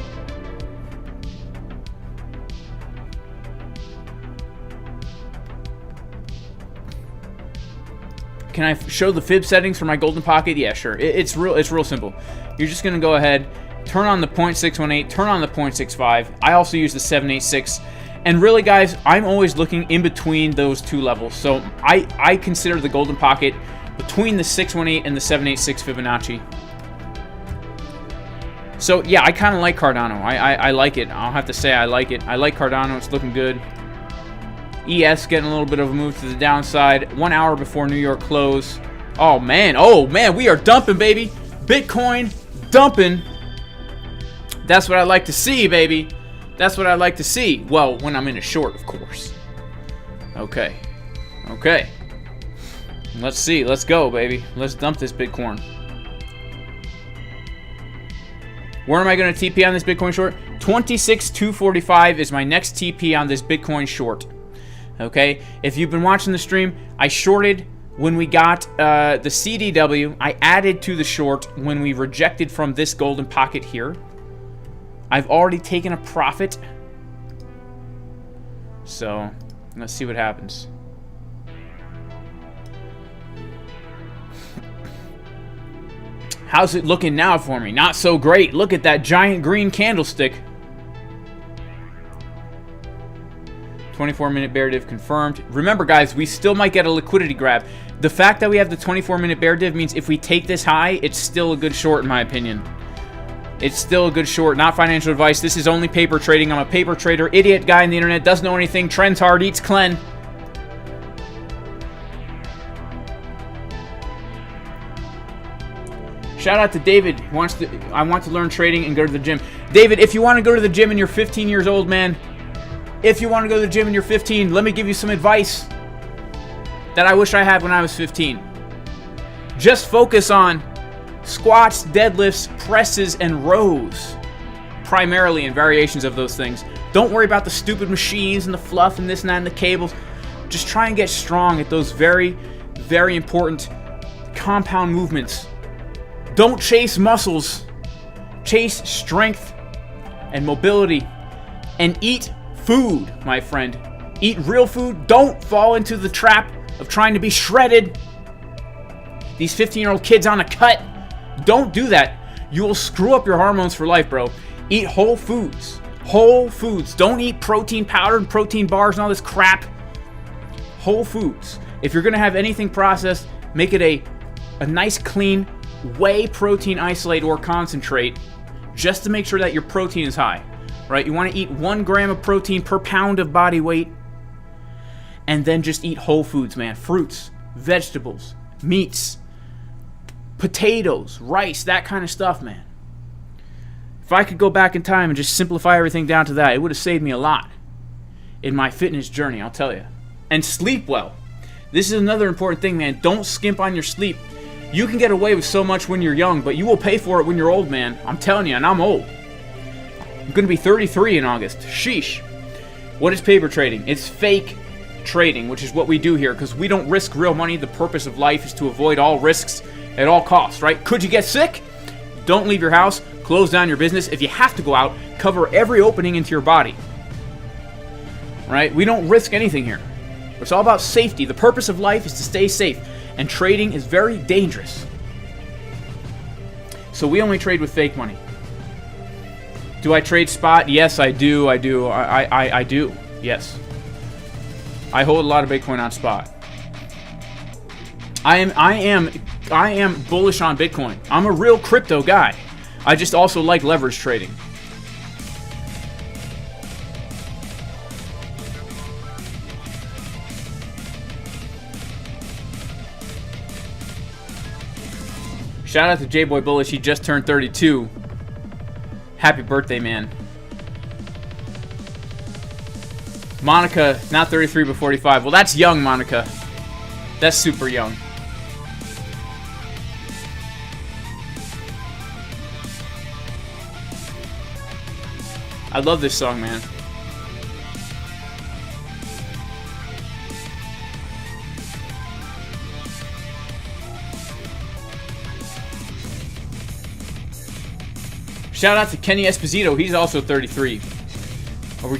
Can I show the fib settings for my golden pocket? Yeah, sure. It's real simple. You're just gonna go ahead, turn on the 0.618, turn on the 0.65. I also use the 786. And really, guys, I'm always looking in between those two levels. So I consider the golden pocket between the 618 and the 786 Fibonacci. So yeah, I kind of like Cardano. I like it. I'll have to say I like it. I like Cardano. It's looking good. ES getting a little bit of a move to the downside. 1 hour before New York close. Oh man, we are dumping, baby. Bitcoin dumping. That's what I like to see, baby. That's what I like to see. Well, when I'm in a short, of course. Okay. Okay. Let's see. Let's go, baby. Let's dump this Bitcoin. Where am I going to TP on this Bitcoin short? 26,245 is my next TP on this Bitcoin short. Okay? If you've been watching the stream, I shorted when we got the CDW. I added to the short when we rejected from this golden pocket here. I've already taken a profit. So, let's see what happens. How's it looking now for me? Not so great. Look at that giant green candlestick. 24-minute bear div confirmed. Remember, guys, we still might get a liquidity grab. The fact that we have the 24-minute bear div means if we take this high, it's still a good short, in my opinion. It's still a good short. Not financial advice. This is only paper trading. I'm a paper trader, idiot guy on the internet, doesn't know anything, trends hard, eats clean. Shout out to David. I want to learn trading and go to the gym. David, if you want to go to the gym and you're 15 years old, man, if you want to go to the gym and you're 15, let me give you some advice that I wish I had when I was 15. Just focus on squats, deadlifts, presses, and rows, primarily, and variations of those things. Don't worry about the stupid machines and the fluff and this and that and the cables. Just try and get strong at those very, very important compound movements. Don't chase muscles. Chase strength and mobility. And eat food, my friend. Eat real food. Don't fall into the trap of trying to be shredded. These 15-year-old kids on a cut. Don't do that. You will screw up your hormones for life, bro. Eat whole foods. Whole foods. Don't eat protein powder and protein bars and all this crap. Whole foods. If you're going to have anything processed, make it a nice, clean whey protein isolate or concentrate, just to make sure that your protein is high. Right? You want to eat 1 gram of protein per pound of body weight. And then just eat whole foods, man. Fruits, vegetables, meats, potatoes, rice, that kind of stuff, man. If I could go back in time and just simplify everything down to that, it would have saved me a lot in my fitness journey, I'll tell you. And sleep well. This is another important thing, man. Don't skimp on your sleep. You can get away with so much when you're young, but you will pay for it when you're old, man. I'm telling you, and I'm old. I'm going to be 33 in August. Sheesh. What is paper trading? It's fake trading, which is what we do here, because we don't risk real money. The purpose of life is to avoid all risks at all costs, right? Could you get sick? Don't leave your house. Close down your business. If you have to go out, cover every opening into your body. Right? We don't risk anything here. It's all about safety. The purpose of life is to stay safe, and trading is very dangerous. So we only trade with fake money. Do I trade spot? Yes, I do. I do. I do. Yes. I hold a lot of Bitcoin on spot. I am bullish on Bitcoin. I'm a real crypto guy. I just also like leverage trading. Shout out to J-Boy Bullish. He just turned 32. Happy birthday, man. Monica, not 33 but 45. Well, that's young, Monica. That's super young. I love this song, man. Shout out to Kenny Esposito. He's also 33. Are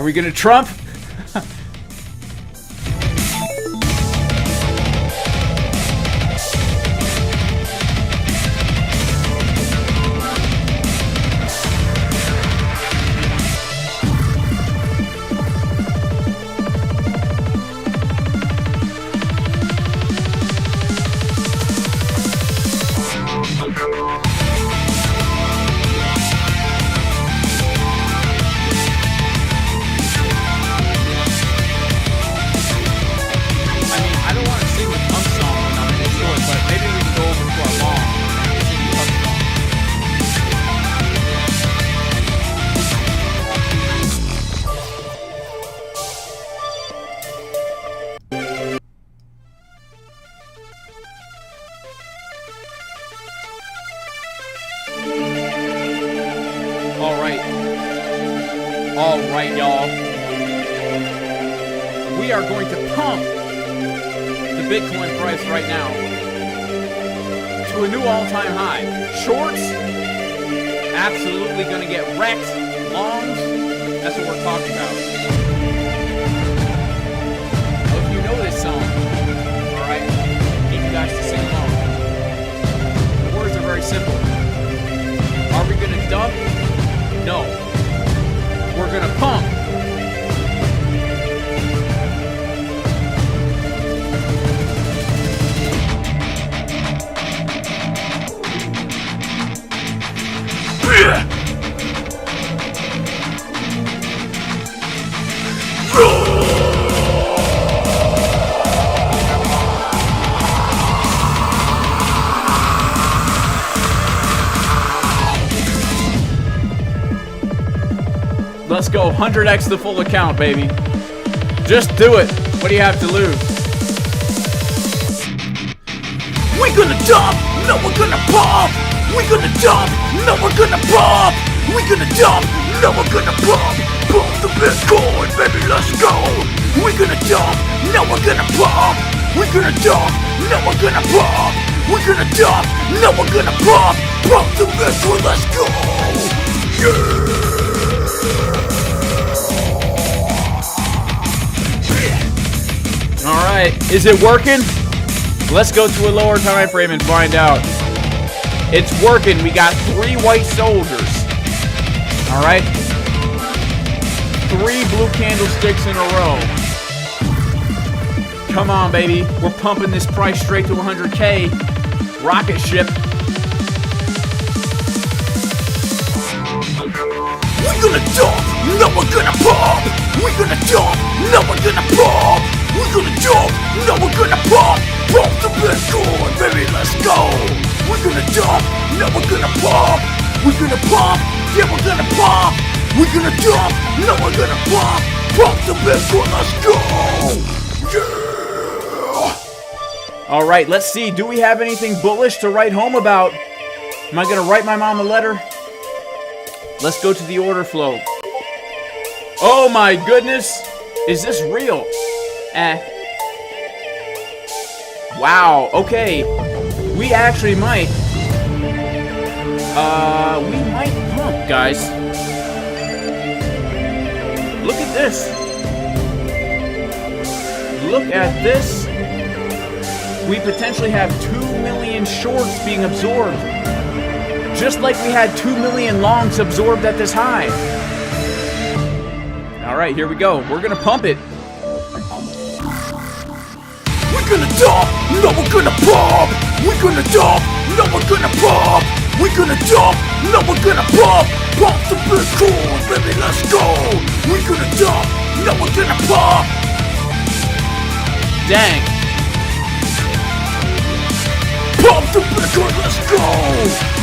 we gonna Trump? All right, y'all. We are going to pump the Bitcoin price right now to a new all-time high. Shorts, absolutely going to get wrecked. Longs, that's what we're talking about. Oh, if you know this song, all right, I need you guys to sing along. The words are very simple. Are we going to dump? No. We're going to pump. Let's go 100x the full account, baby. Just do it. What do you have to lose? We're gonna dump, no we're gonna pop. We're gonna dump, no we're gonna pop. We're gonna dump, no we're gonna pop. Pump the Bitcoin, baby, let's go. We're gonna dump, no we're gonna pop. We're gonna dump, no we're gonna pop. We're gonna dump, no we're gonna pop. Pump the Bitcoin, let's go. Yeah. Alright, is it working? Let's go to a lower time frame and find out. It's working. We got 3 white soldiers. Alright. 3 blue candlesticks in a row. Come on, baby. We're pumping this price straight to 100K. Rocket ship. We're gonna dump, no we're gonna pop. We're gonna dump, no we're gonna pop. We're gonna dump, no we're gonna pop. Pump the Bitcoin, baby, let's go. We're gonna dump, no we're gonna pop. We're gonna pop, yeah we're gonna pop. We're gonna dump, no we're gonna pop. Pump the Bitcoin, let's go. Yeah. Alright, let's see. Do we have anything bullish to write home about? Am I gonna write my mom a letter? Let's go to the order flow. Oh my goodness! Is this real? Wow, okay. We actually might. We might pump, guys. Look at this. Look at this. We potentially have 2 million shorts being absorbed. Just like we had 2 million longs absorbed at this high. Alright, here we go. We're gonna pump it. We're gonna dump, no we're gonna pop. We're gonna dump, no we're gonna pop. We're gonna dump, no we're gonna pop. Pump the Bitcoin, baby, let's go. We're gonna dump, no we're gonna pop. Dang. Pump the Bitcoin, let's go.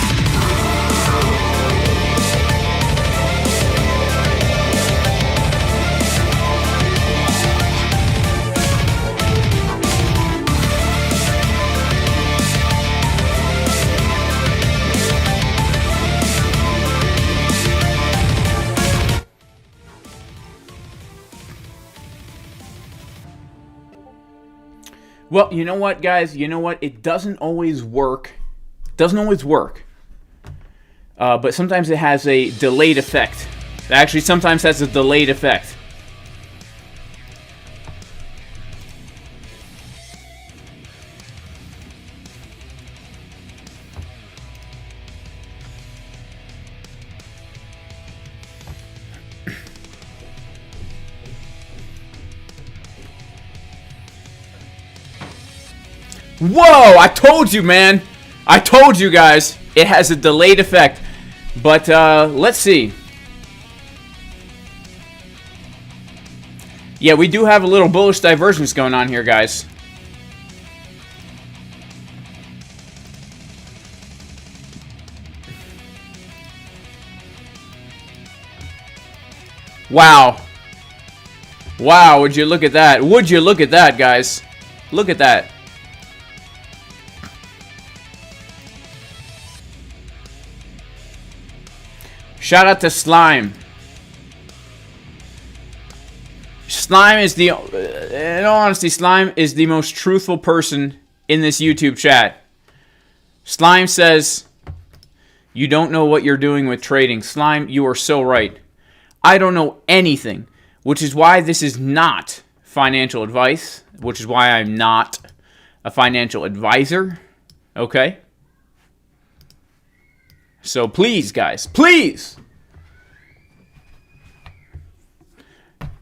Well, you know what, guys? You know what? It doesn't always work. Doesn't always work. But sometimes it has a delayed effect. It actually sometimes has a delayed effect. Whoa! I told you, man! I told you guys! It has a delayed effect. But, let's see. Yeah, we do have a little bullish divergence going on here, guys. Wow. Wow, would you look at that? Would you look at that, guys? Look at that. Shout out to Slime. Slime is the, in all honesty, Slime is the most truthful person in this YouTube chat. Slime says, you don't know what you're doing with trading. Slime, you are so right. I don't know anything, which is why this is not financial advice, which is why I'm not a financial advisor. Okay? So please, guys, please,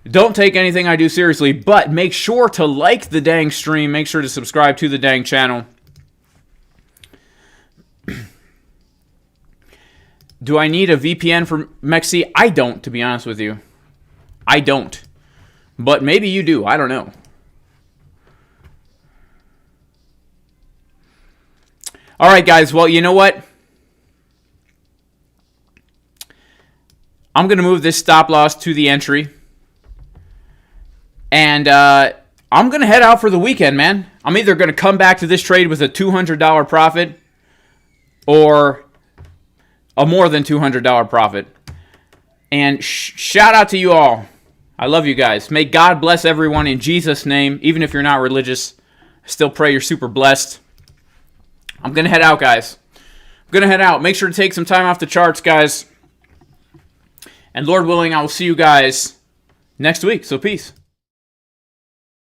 don't take anything I do seriously, but make sure to like the dang stream. Make sure to subscribe to the dang Do I need a VPN for MEXC? I don't, to be honest with you. I don't. But maybe you do. I don't know. All right, guys. Well, you know what? I'm going to move this stop loss to the entry. And I'm going to head out for the weekend, man. I'm either going to come back to this trade with a $200 profit or a more than $200 profit. And shout out to you all. I love you guys. May God bless everyone in Jesus' name. Even if you're not religious, I still pray you're super blessed. I'm going to head out, guys. I'm going to head out. Make sure to take some time off the charts, guys. And Lord willing, I will see you guys next week. So peace.